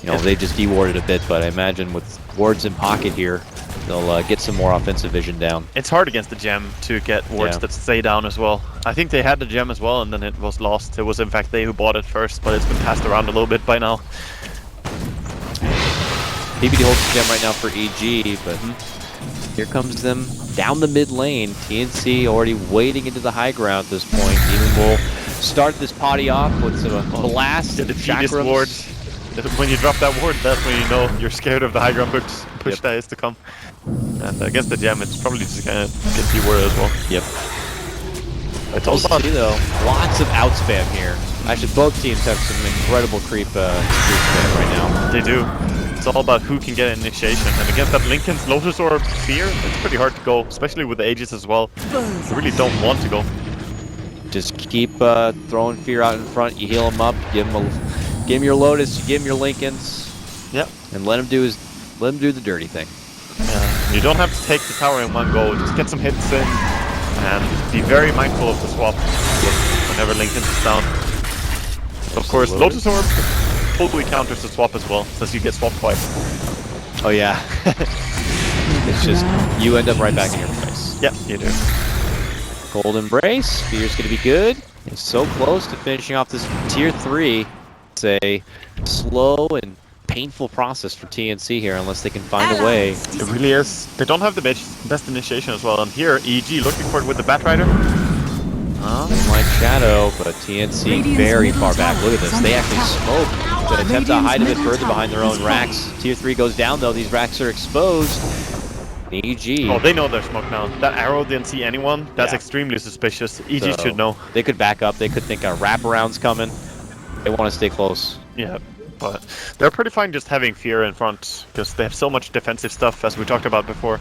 know, they just dewarded a bit, but I imagine with wards in pocket here, they'll get some more offensive vision down. It's hard against the gem to get wards that stay down as well. I think they had the gem as well, and then it was lost. It was in fact they who bought it first, but it's been passed around a little bit by now. PBD holds the gem right now for EG, but here comes them down the mid lane. TNC already wading into the high ground at this point. Even will start this potty off with some blast and chakrams. Ward. When you drop that ward, that's when you know you're scared of the high ground push that is to come. And against the gem, it's probably just gonna get dewarded as well. Yep. It's all about though, lots of outspam here. Actually, both teams have some incredible creep spam right now. They do. It's all about who can get initiation, and against that Linken's Lotus Orb Fear, it's pretty hard to go, especially with the Aegis as well. You really don't want to go. Just keep throwing Fear out in front. You heal him up, give him your Lotus, you give him your Linken's, and let him do the dirty thing. Yeah. You don't have to take the tower in one go. Just get some hits in, and be very mindful of the swap whenever Linken's is down. Of course, Lotus Orb totally counters the swap as well, since you get swapped twice. Oh yeah. It's just, you end up right back in your place. Yep, you do. Cold Embrace, Fear's gonna be good. It's so close to finishing off this tier 3. It's a slow and painful process for TNC here, unless they can find a way. It really is. They don't have the best initiation as well, and here, EG looking for it with the Batrider. Like Shadow, but TNC very far back. Look at this. They actually smoke to attempt to hide a bit further behind their own racks. Tier 3 goes down though. These racks are exposed. EG. Oh, they know they're smoked now. That arrow didn't see anyone. That's extremely suspicious. EG should know. They could back up. They could think a wraparound's coming. They want to stay close. Yeah, but they're pretty fine just having Fear in front because they have so much defensive stuff, as we talked about before.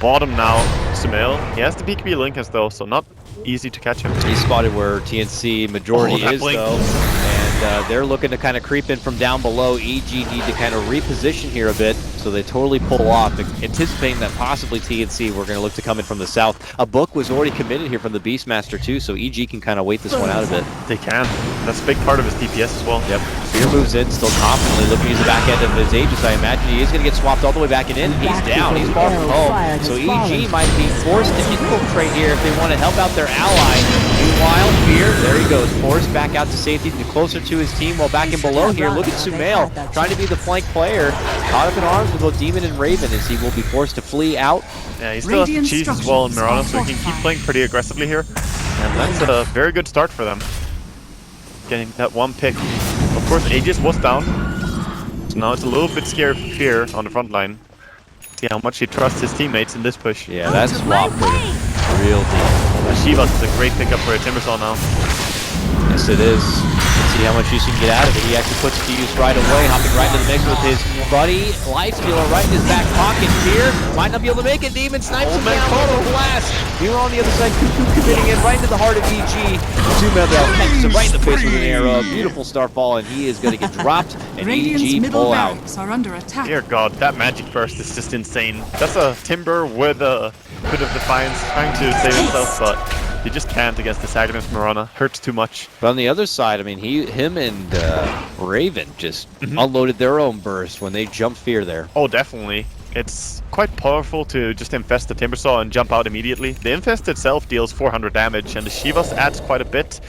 Bottom now, Sumail. He has the BKB Linkens though, so not easy to catch him. He's spotted where TNC majority is though, and they're looking to kind of creep in from down below. EG need to kind of reposition here a bit, so they totally pull off, anticipating that possibly TNC were going to look to come in from the south. A book was already committed here from the Beastmaster too, so EG can kind of wait this one out a bit. They can. That's a big part of his DPS as well. Yep. Fear moves in, still confidently looking to use the back end of his Aegis. I imagine he is going to get swapped all the way back in. He's down. He's far from home. So EG might be forced to infiltrate here if they want to help out their ally. Meanwhile, Fear, there he goes, forced back out to safety, closer to his team, while back in below here. Look at Sumail, trying to be the flank player. Caught up in arms with both Demon and Raven as he will be forced to flee out. Yeah, he still has the cheese as well in Mirana, so he can keep playing pretty aggressively here. And that's a very good start for them. Getting that one pick. Of course, Aegis was down. So now it's a little bit scared for Fear on the front line. See how much he trusts his teammates in this push. Yeah, that swap real deep. Shivas is a great pickup for a Timbersaw now. Yes, it is. Let's see how much use he can get out of it. He actually puts it to use right away, hopping right into the mix with his buddy. Lifestealer right in his back pocket. Fear might not be able to make it. Demon snipes him down. Total blast. Meanwhile, on the other side, Cuckoo committing it right into the heart of EG. Sumail catches him right in the face with an arrow. Beautiful starfall, and he is going to get dropped. And EG pull out. Are under attack. Dear God, that magic burst is just insane. That's a Timber with a bit of defiance, trying to save himself, but you just can't against this Agnes Mirana. Hurts too much. But on the other side, I mean, him and Raven just unloaded their own burst when they jumped Fear there. Oh, definitely. It's quite powerful to just infest the Timbersaw and jump out immediately. The infest itself deals 400 damage, and the Shivas adds quite a bit.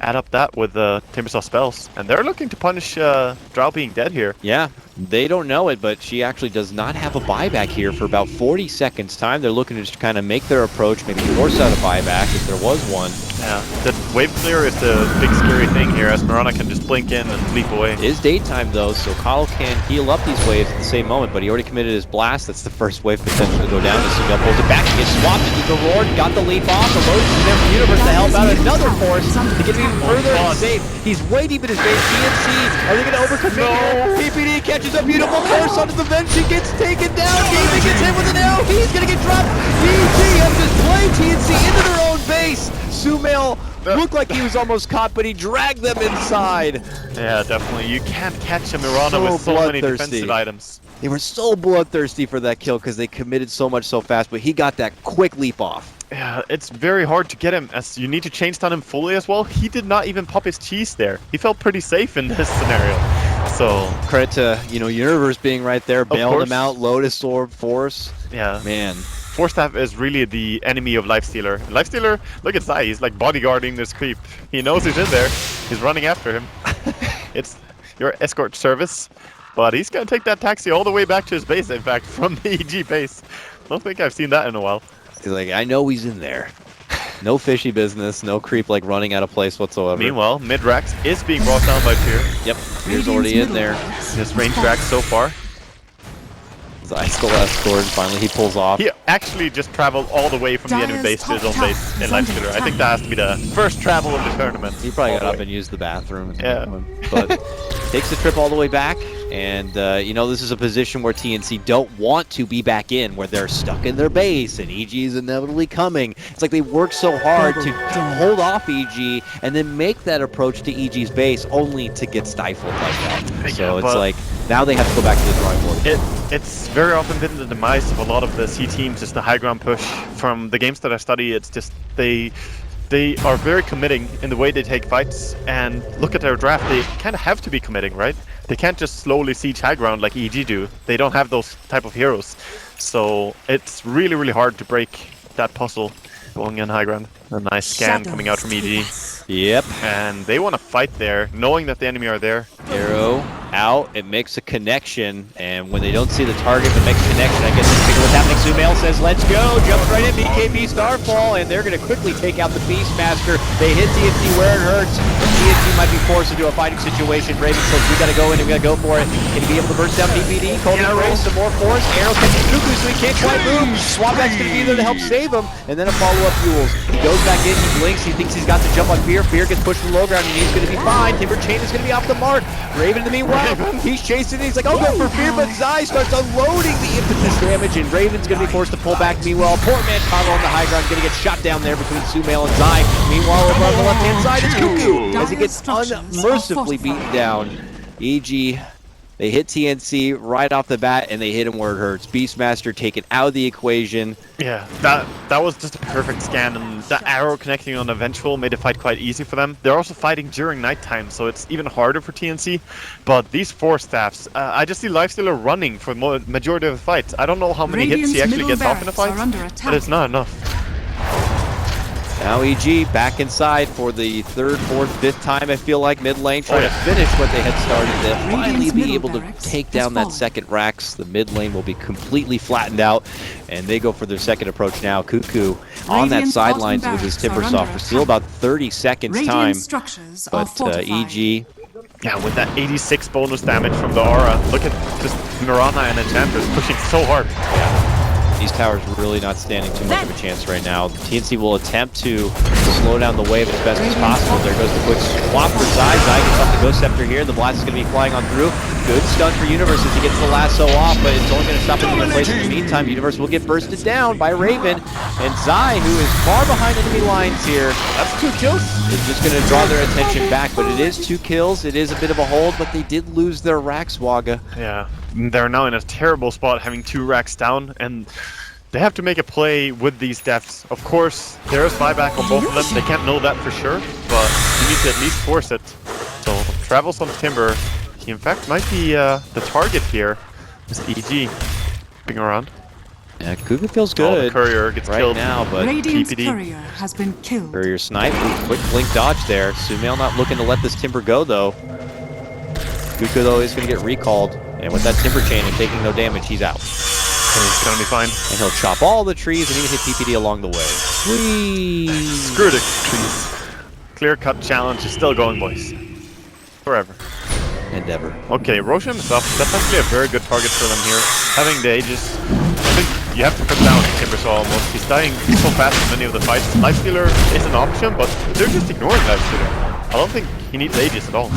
Add up that with the Timbersaw spells, and they're looking to punish Drow being dead here. Yeah, they don't know it, but she actually does not have a buyback here for about 40 seconds time. They're looking to just kind of make their approach, maybe force out a buyback if there was one. Yeah, the wave clear is the big scary thing here, as Mirana can just blink in and leap away. It is daytime though, so Kyle can heal up these waves at the same moment, but he already committed his blast. That's the first wave potentially to go down. Sumail pulls it back and gets swapped into the Roar, got the leap off, the Lotus is there for Universe to help out. Another force to get even further and safe. He's way deep in his base. TNC, are they going to overcommit here? PPD catches a beautiful burst onto the bench. He gets taken down. Gaming gets hit with an arrow. He's gonna get dropped. EG have just played TNC into their own base. Sumail looked like he was almost caught, but he dragged them inside. Yeah, definitely. You can't catch a Mirana with so many defensive items. They were so bloodthirsty for that kill because they committed so much so fast, but he got that quick leap off. Yeah, it's very hard to get him, as you need to chain stun him fully as well. He did not even pop his cheese there. He felt pretty safe in this scenario. So credit to, Universe being right there, bailing him out, Lotus Orb, Force. Yeah. Man. Force Staff is really the enemy of Lifestealer. Lifestealer, look at Zai, he's like bodyguarding this creep. He knows he's in there. He's running after him. It's your escort service. But he's gonna take that taxi all the way back to his base, in fact, from the EG base. I don't think I've seen that in a while. He's like, I know he's in there. No fishy business, no creep like running out of place whatsoever. Meanwhile, mid-Rax is being brought down by Fear. Yep, Fear's already in there. His range Rax so far. Zai still escort, and finally he pulls off. He actually just traveled all all the way from the enemy base to his own base in Lifestealer. I think that has to be the first travel of the tournament. He probably got up and used the bathroom. Yeah. But takes the trip all the way back. And, this is a position where TNC don't want to be back in, where they're stuck in their base and EG is inevitably coming. It's like they work so hard to hold off EG and then make that approach to EG's base only to get stifled like that. So it's like, now they have to go back to the drawing board. It's very often been the demise of a lot of the C teams, just the high ground push. From the games that I study, it's just they are very committing in the way they take fights, and look at their draft, they kind of have to be committing, right? They can't just slowly siege high ground like EG do. They don't have those type of heroes. So it's really, really hard to break that puzzle going in high ground. A nice scan coming out from EG. Yep. And they want to fight there, knowing that the enemy are there. Arrow out, it makes a connection, and when they don't see the target but makes a connection, I guess they figure what's happening. Sumail says, let's go, jumps right in, BKB Starfall, and they're going to quickly take out the Beastmaster. They hit TNC where it hurts, but TNC might be forced into a fighting situation. Raven says, we got to go in and we got to go for it. Can he be able to burst down PPD? Colby raise some more force. Arrow catches Cuckoo, so he can't quite move. Swapback's going to be there to help save him, and then a follow-up fuels. He goes back in, he blinks, he thinks he's got the jump on Fear. Fear gets pushed to the low ground, and he's going to be fine. Timber Chain is going to be off the mark. Raven in the meanwhile, he's chasing it. He's like, I'll go for Fear, but Zai starts unloading the impetus damage, and Raven's going to be forced to pull back. Meanwhile, poor man Toggle on the high ground going to get shot down there between Sumail and Zai. Meanwhile, over on the left-hand side, it's Cuckoo as he gets unmercifully beaten down. EG, they hit TNC right off the bat, and they hit him where it hurts. Beastmaster taken out of the equation. Yeah, that was just a perfect scan, and the arrow connecting on Eventual made the fight quite easy for them. They're also fighting during nighttime, so it's even harder for TNC. But these Force Staffs, I just see Lifestealer running for the majority of the fights. I don't know how many hits he actually gets off in a fight, but it's not enough. Now EG back inside for the third, fourth, fifth time, I feel like, mid lane, trying to finish what they had started. They'll finally be able to take down that second Rax. The mid lane will be completely flattened out, and they go for their second approach now. Cuckoo on that sidelines with his Timbersaw for still about 30 seconds time. But EG... Yeah, with that 86 bonus damage from the aura, look at just Mirana and Enchantress pushing so hard. Yeah. These towers really not standing too much of a chance right now. TNC will attempt to slow down the wave as best as possible. There goes the quick swap for Zai. Zai gets off the Ghost Scepter here. The blast is going to be flying on through. Good stun for Universe as he gets the lasso off, but it's only going to stop him from the place. In the meantime, Universe will get bursted down by Raven. And Zai, who is far behind enemy lines here, that's 2 kills. Is just going to draw their attention back, but it is 2 kills. It is a bit of a hold, but they did lose their Rax, Waga. Yeah, they're now in a terrible spot, having 2 Racks down, and they have to make a play with these deaths. Of course, there is buyback on both of them. They can't know that for sure, but you need to at least force it. So, travels on Timber. He, in fact, might be the target here. This EG. Being around. Yeah, Cuckoo feels good. Oh, the Courier gets killed now, but Radiant's PPD. courier has been killed. Courier snipe. Quick blink dodge there. Sumail not looking to let this Timber go, though. Cuckoo, though, is going to get recalled. And with that Timber Chain and taking no damage, he's out. He's gonna be fine. And he'll chop all the trees and even hit PPD along the way. Whee! Screw the trees. Clear-cut challenge is still going, boys. Forever. Endeavor. Okay, Roshan himself, that's actually a very good target for them here. Having the Aegis, I think you have to put down Timbersaw almost. He's dying so fast in many of the fights. Lifestealer is an option, but they're just ignoring Lifestealer. I don't think he needs Aegis at all.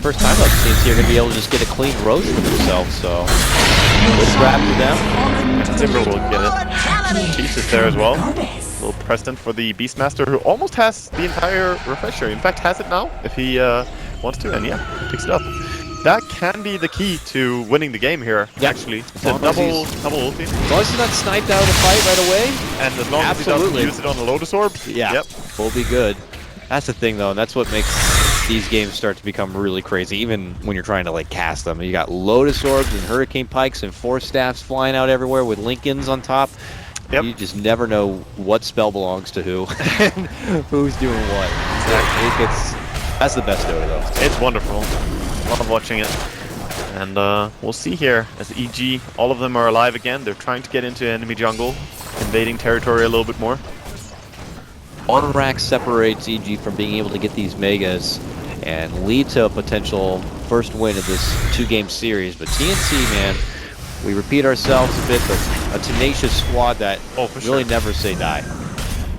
first time that TNC are going to be able to just get a clean roast for themselves, so good grab for them. And Timber will get it. Cheese is there as well. A little precedent for the Beastmaster, who almost has the entire refresher. In fact, has it now if he wants to, and yeah, picks it up. That can be the key to winning the game here, actually. The double ulti. As long as he's not sniped out of the fight right away, and as long as he doesn't use it on the Lotus Orb, we'll be good. That's the thing, though, and that's what makes these games start to become really crazy, even when you're trying to, like, cast them. You got Lotus Orbs and Hurricane Pikes and Force Staffs flying out everywhere with Lincolns on top. Yep. You just never know what spell belongs to who and who's doing what. That's the best Dota, though. It's wonderful. Love watching it. And we'll see here as EG, all of them are alive again. They're trying to get into enemy jungle, invading territory a little bit more. One rack separates EG from being able to get these megas and lead to a potential first win of this 2-game series. But TNC, man, we repeat ourselves a bit, but a tenacious squad that really never say die.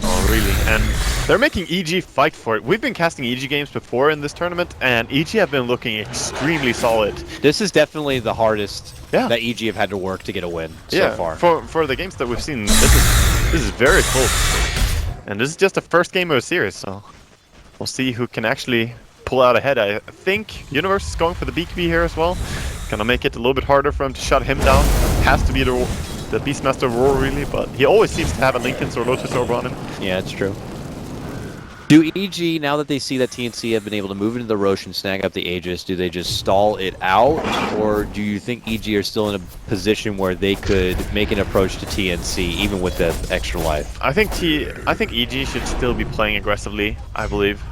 Oh, really? And they're making EG fight for it. We've been casting EG games before in this tournament, and EG have been looking extremely solid. This is definitely the hardest that EG have had to work to get a win so far. For the games that we've seen, this is very close. And this is just the first game of a series, so we'll see who can actually pull out ahead. I think Universe is going for the BKB here as well. Gonna make it a little bit harder for him to shut him down. Has to be the Beastmaster Roar, really, but he always seems to have a Lincoln's or Lotus Orb on him. Yeah, it's true. Do EG, now that they see that TNC have been able to move into the Rosh and snag up the Aegis, do they just stall it out? Or do you think EG are still in a position where they could make an approach to TNC, even with the extra life? I think EG should still be playing aggressively, I believe.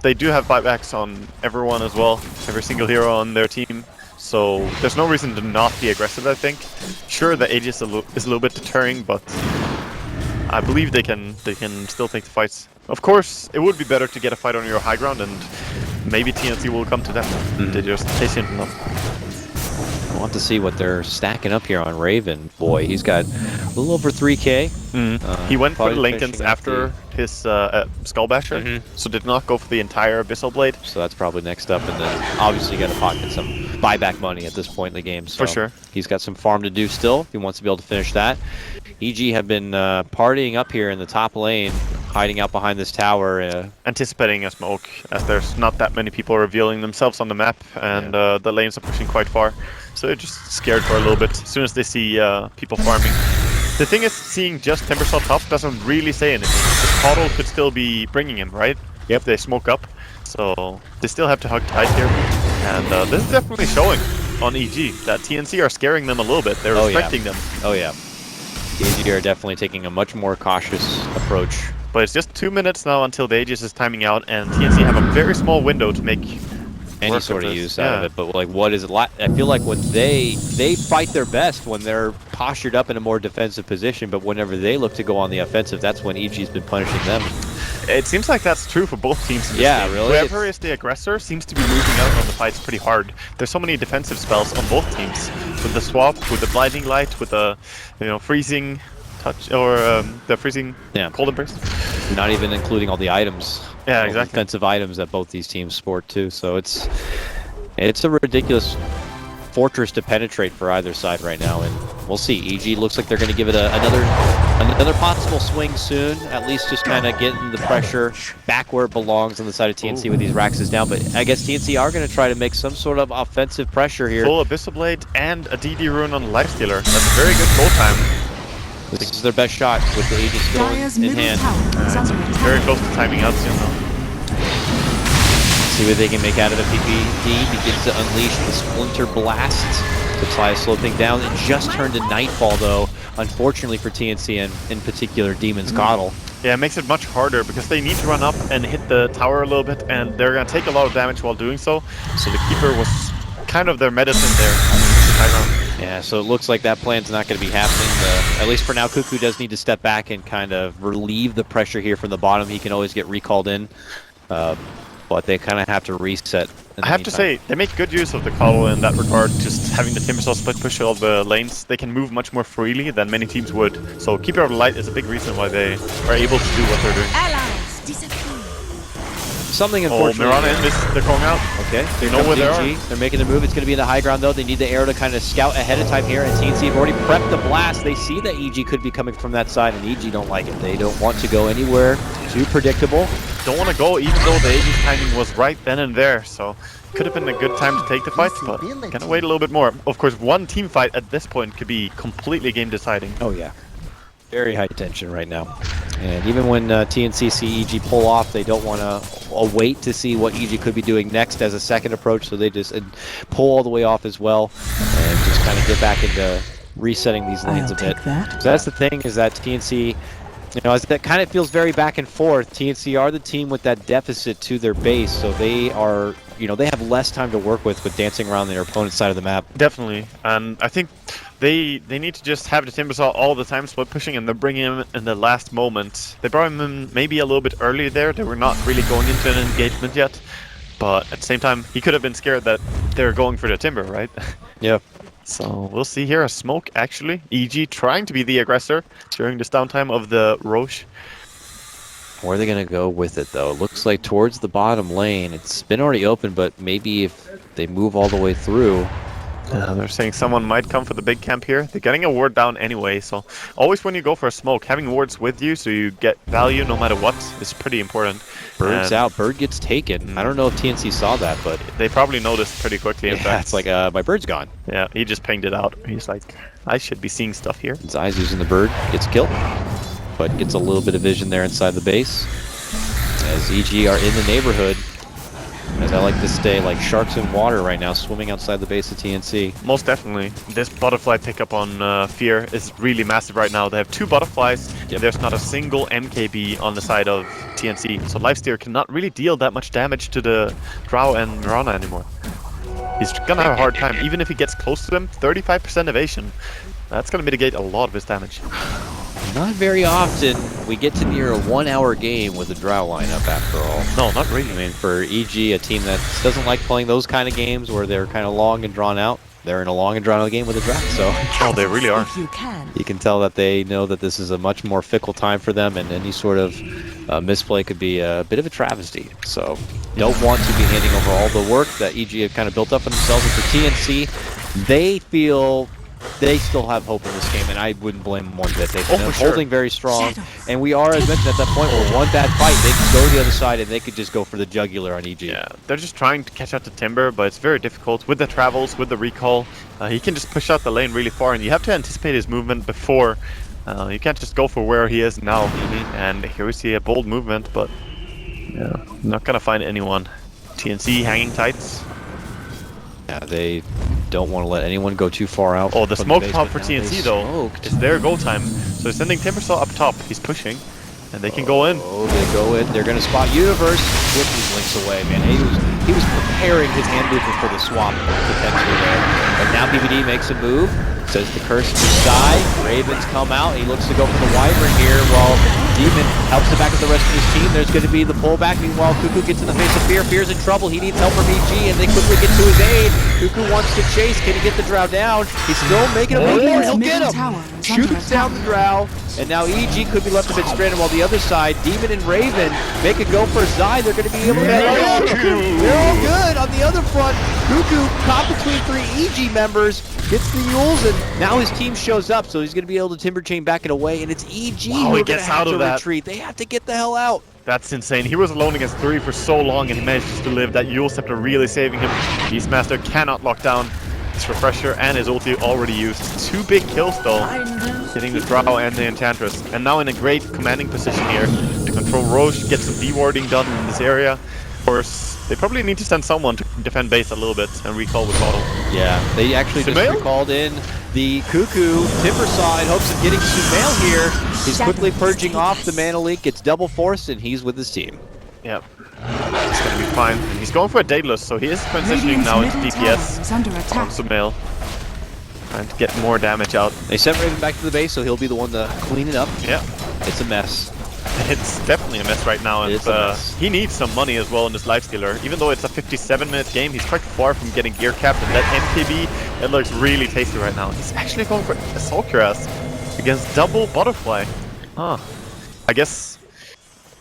They do have buybacks on everyone as well, every single hero on their team. So there's no reason to not be aggressive, I think. Sure, the Aegis is a little bit deterring, but I believe they can still take the fights. Of course, it would be better to get a fight on your high ground, and maybe TNC will come to them. They're just chasing enough. I want to see what they're stacking up here on Raven. Boy, he's got a little over 3K. He went for the Lincolns after his Skull Basher, so did not go for the entire Abyssal Blade. So that's probably next up, and then obviously got to pocket some buyback money at this point in the game. So for sure. He's got some farm to do still if he wants to be able to finish that. EG have been partying up here in the top lane, hiding out behind this tower. Anticipating a smoke, as there's not that many people revealing themselves on the map, and the lanes are pushing quite far. So they're just scared for a little bit as soon as they see people farming. The thing is, seeing just Timbersaw top doesn't really say anything. The Coddle could still be bringing him, right? If they smoke up. So they still have to hug tight here. And this is definitely showing on EG that TNC are scaring them a little bit. They're respecting them. Oh yeah. EG are definitely taking a much more cautious approach. But it's just 2 minutes now until the Aegis is timing out, and TNC have a very small window to make any sort of use out of it. But like, what is it like? I feel like when they fight their best when they're postured up in a more defensive position, but whenever they look to go on the offensive, that's when EG's been punishing them. It seems like that's true for both teams in this game. Really. Whoever is the aggressor seems to be moving out on the fights pretty hard. There's so many defensive spells on both teams. With the swap, with the blinding light, with the freezing touch, or the freezing cold embrace. Not even including all the items. Yeah, exactly. Defensive items that both these teams sport too. So it's a ridiculous fortress to penetrate for either side right now, and we'll see. EG looks like they're going to give it another possible swing soon. At least just kind of getting the pressure back where it belongs on the side of TNC with these Raxes down. But I guess TNC are going to try to make some sort of offensive pressure here. Full Abyssal Blade and a DD rune on the Lifestealer. That's a very good goal time. This is their best shot with the Aegis still in hand. Very close to timing out soon though. See what they can make out of it. PPD begins to unleash the Splinter Blast to try to slow things down. It just turned to Nightfall though, unfortunately for TNC and in particular Demon's Coddle. Yeah, it makes it much harder because they need to run up and hit the tower a little bit, and they're going to take a lot of damage while doing so. So the Keeper was kind of their medicine there. Yeah, so it looks like that plan's not going to be happening. At least for now, Cuckoo does need to step back and kind of relieve the pressure here from the bottom. He can always get recalled in, but they kind of have to reset. I have to say, they make good use of the Coddle in that regard. Just having the Timbersaw split push all the lanes, they can move much more freely than many teams would. So Keeper of the Light is a big reason why they are able to do what they're doing. Allies disappear. something Oh, unfortunate. Mirana missed the Kong out. Okay, They know where they are. They're making the move. It's going to be in the high ground, though. They need the arrow to kind of scout ahead of time here, and TNC have already prepped the blast. They see that EG could be coming from that side, and EG don't like it. They don't want to go anywhere too predictable. Don't want to go, even though the AG's timing was right then and there. So could have been a good time to take the fight, but gonna wait a little bit more. Of course, one team fight at this point could be completely game deciding. Oh yeah, very high tension right now. And even when TNC see EG pull off, they don't want to wait to see what EG could be doing next as a second approach, so they just pull all the way off as well and just kind of get back into resetting these lanes a bit. So that's the thing, is that TNC, you know, that kind of feels very back and forth. TNC are the team with that deficit to their base, so they are, you know, they have less time to work with dancing around their opponent's side of the map. Definitely, and I think they need to just have the Timbersaw all the time split pushing, and they're bringing him in the last moment. They brought him in maybe a little bit early there. They were not really going into an engagement yet, but at the same time, he could have been scared that they're going for the Timber, right? Yeah. So we'll see here a smoke actually. EG trying to be the aggressor during this downtime of the Roche. Where are they going to go with it, though? It looks like towards the bottom lane. It's been already open, but maybe if they move all the way through. They're saying someone might come for the big camp here. They're getting a ward down anyway, so always when you go for a smoke, having wards with you so you get value no matter what is pretty important. Bird's out. Bird gets taken. I don't know if TNC saw that, but they probably noticed pretty quickly. In fact, it's like my bird's gone. Yeah, he just pinged it out. He's like, I should be seeing stuff here. His eyes using the bird, gets killed, but gets a little bit of vision there inside the base. As EG are in the neighborhood, as I like to stay like sharks in water right now, swimming outside the base of TNC. Most definitely. This butterfly pickup on Fear is really massive right now. They have 2 butterflies, and there's not a single MKB on the side of TNC. So Lifesteer cannot really deal that much damage to the Drow and Mirana anymore. He's gonna have a hard time, even if he gets close to them. 35% evasion. That's gonna mitigate a lot of his damage. Not very often we get to near a 1-hour game with a Drow lineup after all. No, not really. I mean, for EG, a team that doesn't like playing those kind of games where they're kind of long and drawn out, they're in a long and drawn out game with a Drow, so... Oh, they really are. You can tell that they know that this is a much more fickle time for them, and any sort of misplay could be a bit of a travesty. So, don't want to be handing over all the work that EG have kind of built up for themselves. And for TNC, they feel they still have hope in this game, and I wouldn't blame them one bit. They've been holding very strong, and we are, as mentioned, at that point where one bad fight, they can go to the other side, and they could just go for the jugular on EG. Yeah, they're just trying to catch out the Timber, but it's very difficult with the travels, with the recall. He can just push out the lane really far, and you have to anticipate his movement before. You can't just go for where he is now. And here we see a bold movement, but yeah, not gonna find anyone. TNC hanging tight. Yeah, they don't want to let anyone go too far out. Oh, the from smoke base, pop but for now TNC they though smoked. is their go time. So they're sending Timbersaw up top. He's pushing, and they can go in. Oh, they go in. They're going to spot Universe. Flip these links away, man. He was preparing his hand movement for the swap potentially there. But now PBD makes a move. Says the curse to Sky. Ravens come out. He looks to go for the Wyvern here while Demon helps to back up the rest of his team. There's going to be the pullback. Meanwhile, Cuckoo gets in the face of Fear. Fear's in trouble. He needs help from EG, and they quickly get to his aid. Cuckoo wants to chase. Can he get the Drow down? He's still making a move. He'll get him. Shoots down the Drow. And now EG could be left a bit stranded, while the other side, Demon and Raven, make a go for Zai. They're going to be able to... They're all good on the other front. Cuckoo caught between 3 EG members, gets the Yules, and now his team shows up, so he's going to be able to Timber Chain back it away, and it's EG who are going to have to retreat. They have to get the hell out. That's insane. He was alone against 3 for so long, and he managed to live. That Yule Scepter really saving him. Beastmaster cannot lock down his Refresher and his ulti already used. 2 big kills though, hitting the Drow and the Enchantress. And now in a great commanding position here to control Roche, get some dewarding done in this area. Of course, they probably need to send someone to defend base a little bit and recall with Bottle. Yeah, they actually just recalled in the Cuckoo Timbersaw in hopes of getting Sumail here. He's quickly purging off the mana leak, gets double forced, and he's with his team. Yep. It's gonna be fine. He's going for a Daedalus, so he is transitioning now into DPS on Sumail. Trying to get more damage out. They sent Raven back to the base, so he'll be the one to clean it up. Yeah. It's a mess. It's definitely a mess right now, and he needs some money as well in this Lifestealer. Even though it's a 57-minute game, he's quite far from getting gear capped, and that MKB, it looks really tasty right now. He's actually going for Assault Cuirass against double Butterfly. Huh. I guess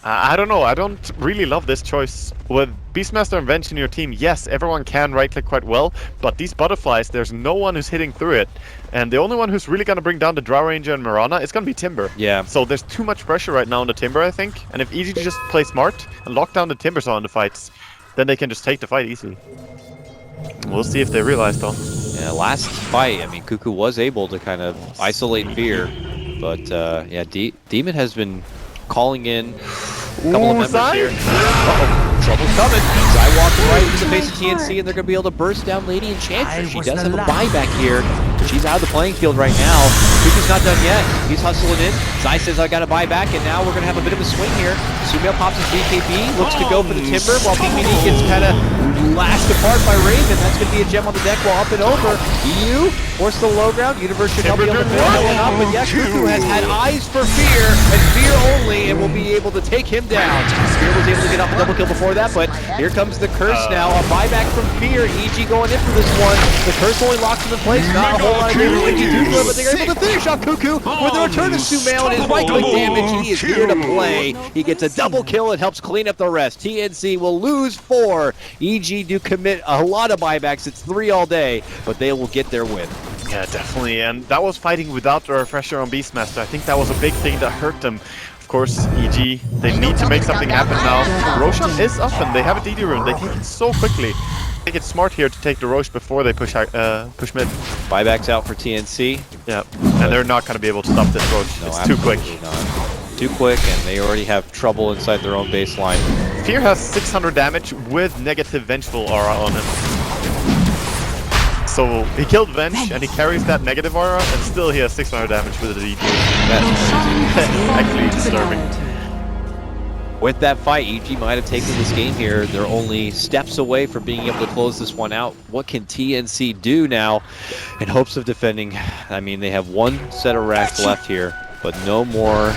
I don't know. I don't really love this choice. With Beastmaster and Venge in your team, yes, everyone can right-click quite well, but these butterflies, there's no one who's hitting through it. And the only one who's really going to bring down the Drow Ranger and Mirana is going to be Timber. Yeah. So there's too much pressure right now on the Timber, I think. And if EG just play smart and lock down the Timber Saw in the fights, then they can just take the fight easily. We'll see if they realize, though. Yeah, last fight, I mean, Cuckoo was able to kind of isolate Fear, but yeah, Demon has been calling in a couple of members here. Uh-oh, trouble's coming. Zai walking right into the face of TNC, and they're going to be able to burst down Lady Enchantress. She does have a buyback here, but she's out of the playing field right now. Cuckoo's not done yet. He's hustling in. Zai says, I got a buyback, and now we're going to have a bit of a swing here. Sumail pops his BKB, looks to go for the Timber, while PPD gets kind of lashed apart by Raven. That's going to be a gem on the deck while up and over. EU forced to the low ground. Universe should help be able to finish that one up, but yeah, Cuckoo has had eyes for Fear, and Fear only, and will be able to take him down. Fear was able to get off a double kill before that, but here comes the curse now. A buyback from Fear. EG going in for this one. The curse only locks him in place. Not a whole lot of damage to do for him, but they're able to finish off Cuckoo with the return of Sumail and his right-click damage. He is here to play. He gets a double kill and helps clean up the rest. TNC will lose 4. EG do commit a lot of buybacks. It's 3 all day, but they will get their win. Yeah, definitely. And that was fighting without the refresher on Beastmaster. I think that was a big thing that hurt them. Of course, EG, they need to make something happen now. Roshan is up and they have a DD rune. They take it so quickly. I think it's smart here to take the Roche before they push mid. Buybacks out for TNC. Yeah, and they're not going to be able to stop this Roche. No, it's too quick. Not. Too quick, and they already have trouble inside their own baseline. Fear has 600 damage with negative Vengeful aura on him. So he killed Venge, and he carries that negative aura, and still he has 600 damage with the DD. That's actually disturbing. With that fight, EG might have taken this game here. They're only steps away from being able to close this one out. What can TNC do now in hopes of defending? I mean, they have one set of racks left here, but no more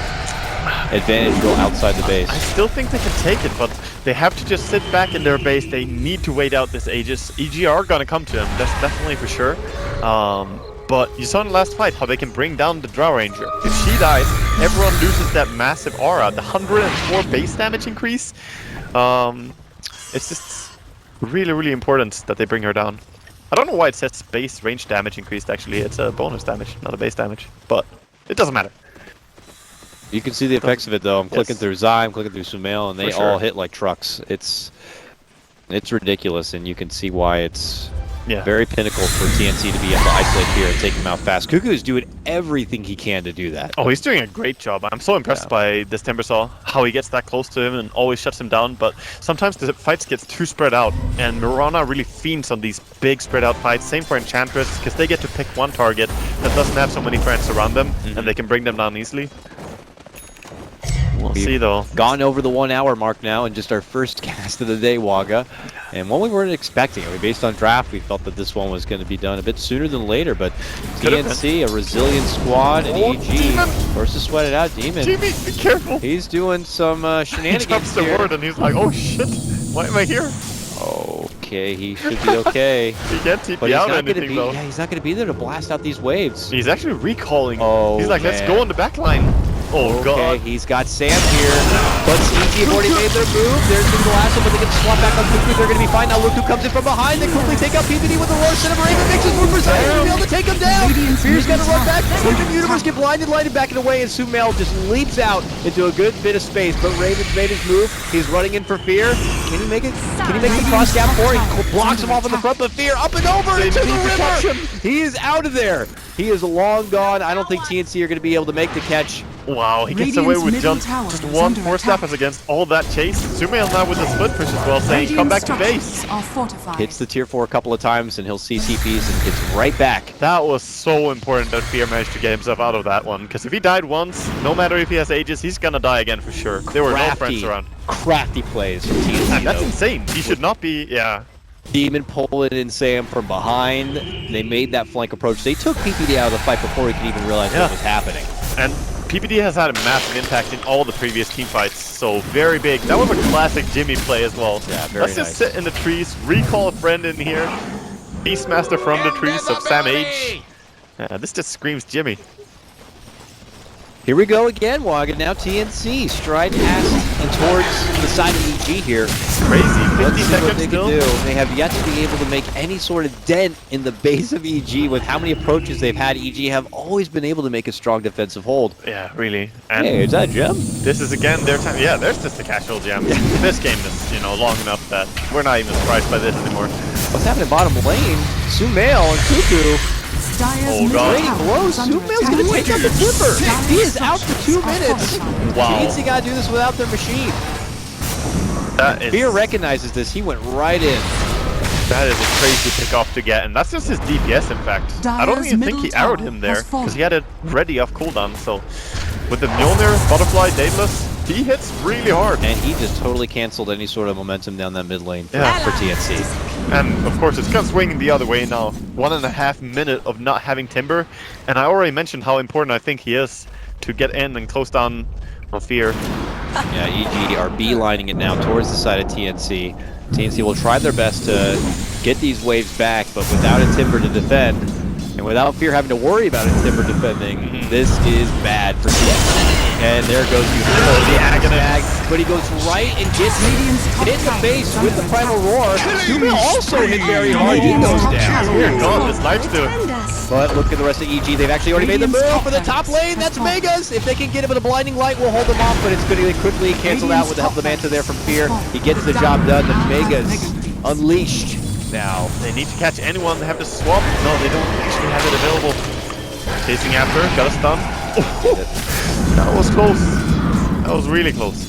advantage go outside the base. I still think they can take it, but they have to just sit back in their base. They need to wait out this Aegis. EG are gonna come to them, that's definitely for sure. But you saw in the last fight how they can bring down the Drow Ranger. If she dies, everyone loses that massive aura. The 104 base damage increase. It's just really, really important that they bring her down. I don't know why it says base range damage increased, actually. It's a bonus damage, not a base damage. But it doesn't matter. You can see the effects of it, though. I'm clicking through Zai, I'm clicking through Sumail, and they all hit like trucks. It's ridiculous, and you can see why it's very pinnacle for TNC to be able to isolate here and take him out fast. Cuckoo is doing everything he can to do that. Oh, he's doing a great job. I'm so impressed by this Timbersaw, how he gets that close to him and always shuts him down, but sometimes the fights get too spread out, and Mirana really fiends on these big spread out fights. Same for Enchantress, because they get to pick one target that doesn't have so many friends around them, and they can bring them down easily. We'll see, though. Gone over the 1 hour mark now in just our first cast of the day, Waga. And one we weren't expecting. I mean, based on draft, we felt that this one was going to be done a bit sooner than later, but TNC, a resilient squad, and EG forced to sweat it out. Demon. Jimmy, be careful. He's doing some shenanigans He jumps the here. word and he's like, oh shit, why am I here? Okay, he should be okay. He can't TP But he's out not going to anything, be. though. Yeah, he's not going to be there to blast out these waves. He's actually recalling. Oh, he's like, let's man. go on the back line. Oh, Okay, God. he's got Sam here, but EG have already made their move. There's the last one, but they get swap back on Cuckoo. They're going to be fine. Now Luku comes in from behind. They quickly take out PPD with the Roar. Set of Raven makes his move for Zion to be able to take him down. Fear's got to run back. Raven Universe get blinded, lighted back and away, and Sumail just leaps out into a good bit of space. But Raven's made his move. He's running in for Fear. Can he make it? Can he make the cross gap for? He blocks him off in the front, but Fear up and over into the river. He is out of there. He is long gone. I don't think TNC are going to be able to make the catch. Wow, he gets away with just one force staffers against all that chase. Sumail now with the split push as well, saying come back to base. Hits the tier 4 a couple of times and he'll see CPs and gets right back. That was so important that Fear managed to get himself out of that one, because if he died once, no matter if he has Aegis, he's gonna die again for sure. There were no friends around. Crafty plays from TNC. And that's insane. He should not be, Demon pulling in Sam from behind. They made that flank approach. They took PPD out of the fight before he could even realize what was happening. And PPD has had a massive impact in all the previous team fights, so very big. That was a classic Jimmy play as well. Yeah, very Let's just sit in the trees, recall a friend in here. Beastmaster from the trees of Sam Age. This just screams Jimmy. Here we go again, Wagon. Now TNC stride past and towards the side of EG here. Crazy. 50 Let's see what seconds they still. can do. They have yet to be able to make any sort of dent in the base of EG. With how many approaches they've had, EG have always been able to make a strong defensive hold. Yeah, really. And Hey, is that a gem? this is again their time. Yeah, there's just a casual gem. This game is, you know, long enough that we're not even surprised by this anymore. What's happening bottom lane? Sumail and Cuckoo. Dyer's Oh, middle God. Raining tower blows. is under Sumail's attack. going to take out the Timber. Dyer's He is out for 2 structures are minutes. fortified. Wow. TNC got to do this without their machine. That is, Fear recognizes this. He went right in. that is a crazy pick off to get, and that's just his DPS in fact. I don't Dyer's even think middle he arrowed tower him there, has fallen. because he had it ready off cooldown, so with the Mjolnir, Butterfly, Daedalus, he hits really hard. And he just totally canceled any sort of momentum down that mid lane Yeah. for TNC. And of course it's gonna swing the other way now. 1.5 minutes of not having Timber, and I already mentioned how important I think he is to get in and close down on Fear. Yeah, EG are beelining it now towards the side of TNC. TNC will try their best to get these waves back, but without a Timber to defend, and without Fear having to worry about a Timber defending, this is bad for TNC. And there goes the Aghanim. but he goes right and gets Radiant's top hit the tower face is with the under Primal attack. Roar. Sumail also hit very hard. He goes down. Dear God, this life steal. But look at the rest of EG. They've actually already made the Radiant's move for the top top lane. That's tower is Megas. If they can get him with a blinding light, we'll hold them off. But it's going to be quickly canceled out with the help of the Manta there from Fear. He gets the job done. The Megas unleashed now. They need to catch anyone. They have to swap. No, they don't actually have it available. Chasing after, got a stun. That was close. That was really close.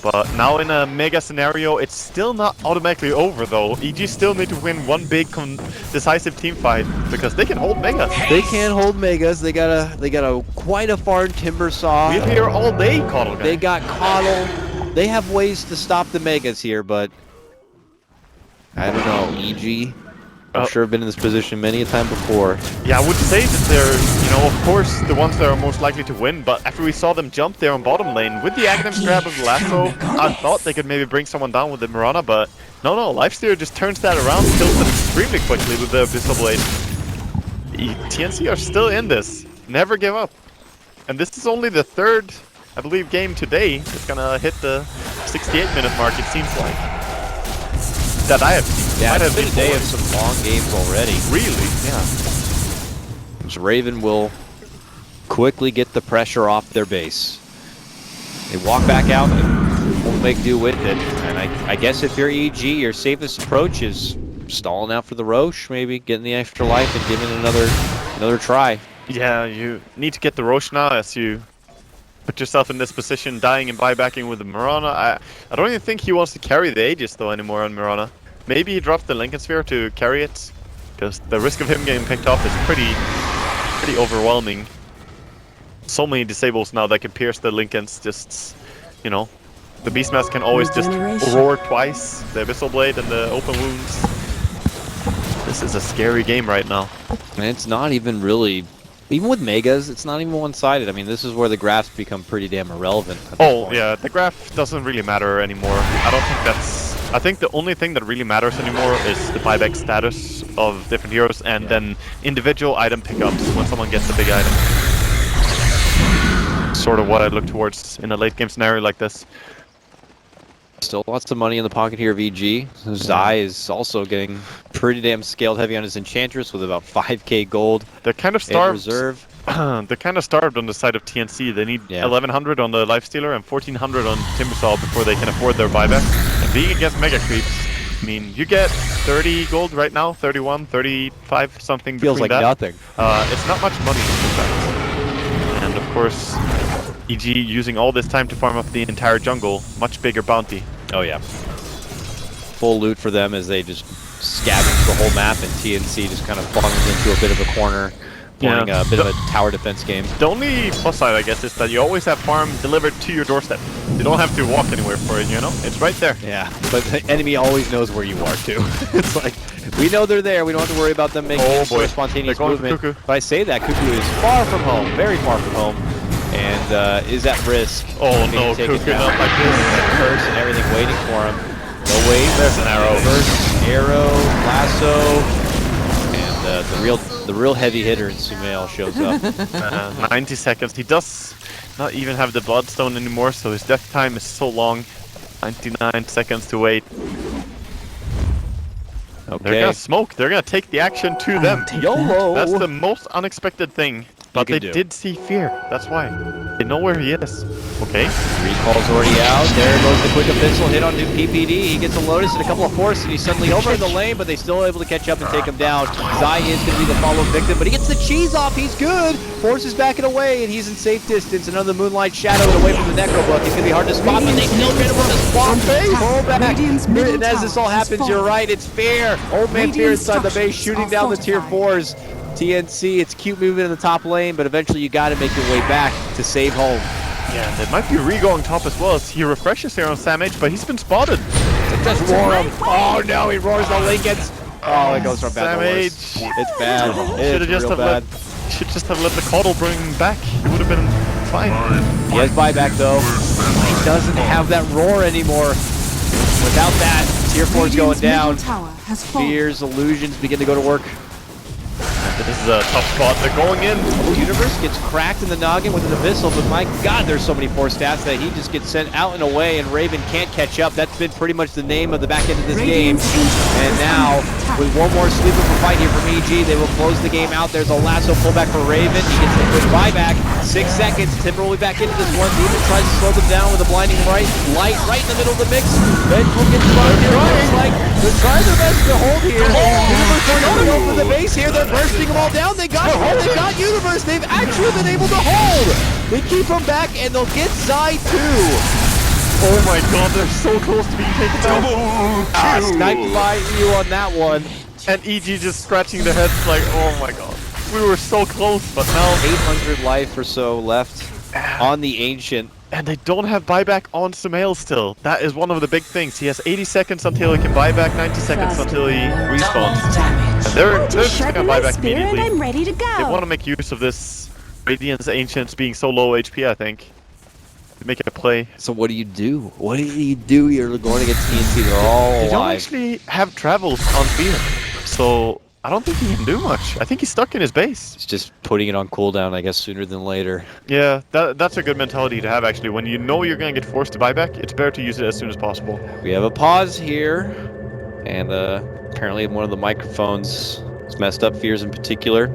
But now in a mega scenario, it's still not automatically over though. EG still need to win one big decisive team fight because they can hold Megas. They can't hold Megas. They got a quite a farm Timber Saw. We're here all day, Coddle guy. They got Coddle. They have ways to stop the Megas here, but I don't know. EG, I'm sure have been in this position many a time before. Yeah, I would say that they're, you know, of course, the ones that are most likely to win, but after we saw them jump there on bottom lane, with the Aghanim grab of the lasso, I thought they could maybe bring someone down with the Mirana, but no, Lifesteer just turns that around, kills them extremely quickly with the Abyssal Blade. TNC are still in this. Never give up. And this is only the third, I believe, game today. It's gonna hit the 68-minute mark, it seems like. That I have seen. Yeah, Might it's have been a day of some long games already. Really? Yeah. So Raven will quickly get the pressure off their base. They walk back out and won't make do with it. And I guess if you're EG, your safest approach is stalling out for the Roche, maybe getting the extra life and giving it another try. Yeah, you need to get the Roche now as you put yourself in this position, dying and buybacking with the Mirana. I don't even think he wants to carry the Aegis though anymore on Mirana. Maybe he dropped the Lincoln Sphere to carry it, because the risk of him getting picked off is pretty overwhelming. So many disables now that can pierce the Lincolns. Just, you know, the Beastmaster can always just roar twice. The Abyssal Blade and the open wounds. This is a scary game right now. And it's not even really, even with Megas, it's not even one-sided. I mean, this is where the graphs become pretty damn irrelevant at this Oh, point. yeah, the graph doesn't really matter anymore. I don't think that's... I think the only thing that really matters anymore is the buyback status of different heroes and then individual item pickups when someone gets a big item. Sort of what I look towards in a late game scenario like this. Still lots of money in the pocket here of EG. Zai is also getting pretty damn scaled heavy on his Enchantress with about 5k gold They're kind of in starved. reserve. They're kind of starved on the side of TNC. They need 1100 on the Lifestealer and 1400 on Timbersaw before they can afford their buyback. And being against Mega Creeps, I mean, you get 30 gold right now, 31, 35, something Feels between like that. nothing. It's not much money, in fact. And of course, EG using all this time to farm up the entire jungle, much bigger bounty. Oh yeah. Full loot for them as they just scavenge the whole map, and TNC just kind of funnels into a bit of a corner, playing a bit of a tower defense game. The only plus side, I guess, is that you always have farm delivered to your doorstep. You don't have to walk anywhere for it, you know? It's right there. Yeah, but the enemy always knows where you are too. It's like, we know they're there, we don't have to worry about them making any sort of spontaneous They're going for movement. Cuckoo. But I say that, Cuckoo is far from home, very far from home, and is at risk. Oh of being no, taken Cuckoo down. not like this. Curse and everything waiting for him. No wait, There's an arrow. First arrow, lasso, and the real heavy hitter in Sumail shows up. 90 seconds. He does not even have the Bloodstone anymore, so his death time is so long. 99 seconds to wait. They're Okay. gonna smoke. They're gonna take the action to them. YOLO! That's the most unexpected thing. But they did see fear. That's why. They know where he is. Okay. Recall's already out. There goes the quick abyssal hit on new PPD. He gets a Lotus and a couple of force, and he's suddenly over in the lane, but they still able to catch up and take him down. Zai is going to be the follow victim, but he gets the cheese off. He's good. Force is backing away, and he's in safe distance. Another Moonlight Shadow and away from the Necro Book. He's going to be hard to spot, but they still get him on the spawn base. Pull back. And as this all happens, you're right. It's Fear. Old Man Fear inside the base, shooting down the tier 4s. TNC, it's cute movement in the top lane, but eventually you got to make your way back to save home. Yeah, and it might be Re going top as well as he refreshes here on Samage, but he's been spotted. Just roar him. Oh no, he roars the Lincolns. Oh, it goes from bad to worse. It's bad. It's real bad. Should just have let the Coddle bring him back. He would have been fine. He has buyback though. He doesn't have that roar anymore. Without that, tier 4's going down. Fears, illusions begin to go to work. This is a tough spot. They're going in. Universe gets cracked in the noggin with an abyssal, but my god, there's so many force stats that he just gets sent out and away, and Raven can't catch up. That's been pretty much the name of the back end of this game. And now, with one more sleeper for fight here from EG, they will close the game out. There's a lasso pullback for Raven. He gets the quick buyback. 6 seconds. Timber will be back into this one. Demon tries to slow them down with a blinding light right in the middle of the mix. Vengeful gets spun here. Looks like they're trying their best to hold here. Universe are going to go for the base here. They're bursting them all down. They got Universe. They've actually been able to hold. They keep them back, and they'll get Zai too. Oh my god, they're so close to being taken down. Sniped by you on that one. And EG just scratching their heads like, oh my god. We were so close, but now 800 life or so left on the Ancient. And they don't have buyback on Sumail still. That is one of the big things. He has 80 seconds until he can buy back, 90 seconds until he respawns. And they're just gonna buy back immediately. I'm ready to go. They want to make use of this Radiant's Ancients being so low HP, I think. To make it a play. So what do you do? What do you do? You're going against TNC. They're all They don't alive. actually have travels on Fear. So I don't think he can do much. I think he's stuck in his base. It's just putting it on cooldown, I guess, sooner than later. Yeah, that's a good mentality to have, actually. When you know you're going to get forced to buy back, it's better to use it as soon as possible. We have a pause here, and apparently one of the microphones is messed up, Fears in particular.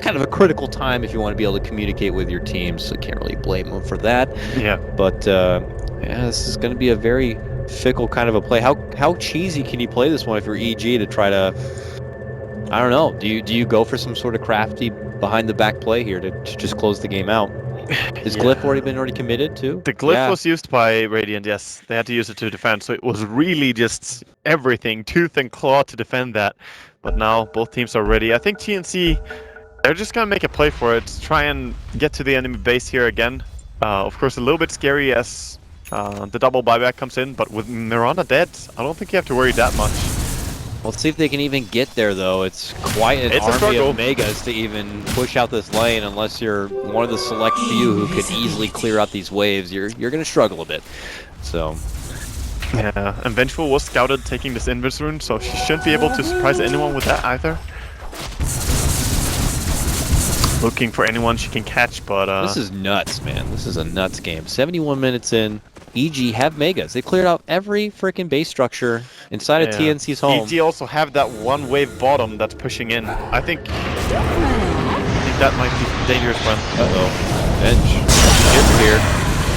Kind of a critical time if you want to be able to communicate with your team, so can't really blame them for that. Yeah. But yeah, this is going to be a very fickle kind of a play. How cheesy can you play this one if you're EG to try to... I don't know. Do you go for some sort of crafty behind the back play here to just close the game out? Is Glyph already committed too? The Glyph was used by Radiant, yes. They had to use it to defend, so it was really just everything, tooth and claw to defend that. But now both teams are ready. I think TNC, they're just going to make a play for it, try and get to the enemy base here again. Of course, a little bit scary as the double buyback comes in, but with Mirana dead, I don't think you have to worry that much. Let's see if they can even get there, though. It's quite an army of Megas to even push out this lane unless you're one of the select few who could easily clear out these waves. You're going to struggle a bit. So, yeah, and Vengeful was scouted taking this Invis rune, so she shouldn't be able to surprise anyone with that either. Looking for anyone she can catch, but this is nuts, man. This is a nuts game. 71 minutes in. EG have Megas. They cleared out every freaking base structure inside of TNC's home. EG also have that one wave bottom that's pushing in. I think that might be dangerous one. Uh-oh. Bench. Get here.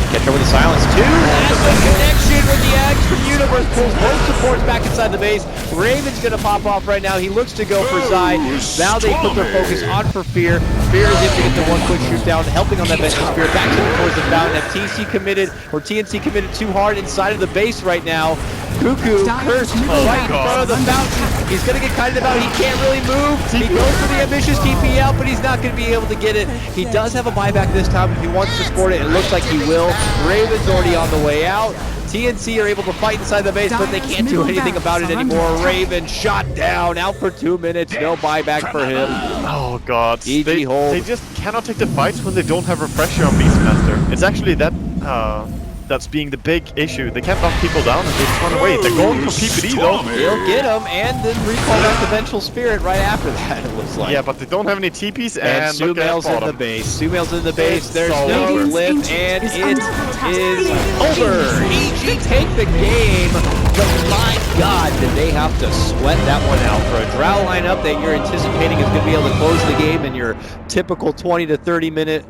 Catch up with the silence. Two. That's the connection with the Axe from Universe. Pulls both supports back inside the base. Raven's going to pop off right now. He looks to go for Zai. Now they put their focus on for Fear. Fear is able to get the one quick shoot down, helping on that Vengeful Spear. Back towards the fountain. Have TNC committed too hard inside of the base right now. Cuckoo cursed right in front of the fountain. He's going to get kited about. He can't really move. He goes for the ambitious TP out, but he's not going to be able to get it. He does have a buyback this time if he wants to sport it. It looks like he will. Raven's already on the way out. TNC are able to fight inside the base, but they can't do anything about it anymore. Raven shot down, out for 2 minutes. No buyback for him. Oh god, EG hold. They just cannot take the fights when they don't have Refresher on Beastmaster. It's actually that that's being the big issue. They can't knock people down and they just run away. They're going for PPD though. He'll get him and then recall that the Vengeful Spirit right after that, it looks like. Yeah, but they don't have any TPs And look at Sumail's in the bottom. base. Sumail's in the base. There's so no over. lift, and Is it under attack. is over. EG take the game. But my God, did they have to sweat that one out for a Drow lineup that you're anticipating is going to be able to close the game in your typical 20 to 30 minute,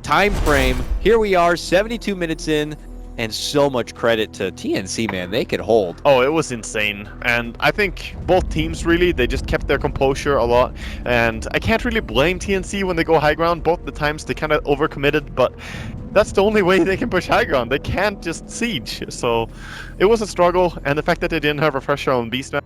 time frame. Here we are, 72 minutes in. And so much credit to TNC, man. They could hold. Oh, it was insane. And I think both teams really, they just kept their composure a lot. And I can't really blame TNC when they go high ground. Both the times they kind of overcommitted, but that's the only way they can push high ground. They can't just siege. So it was a struggle. And the fact that they didn't have refresher on Beastman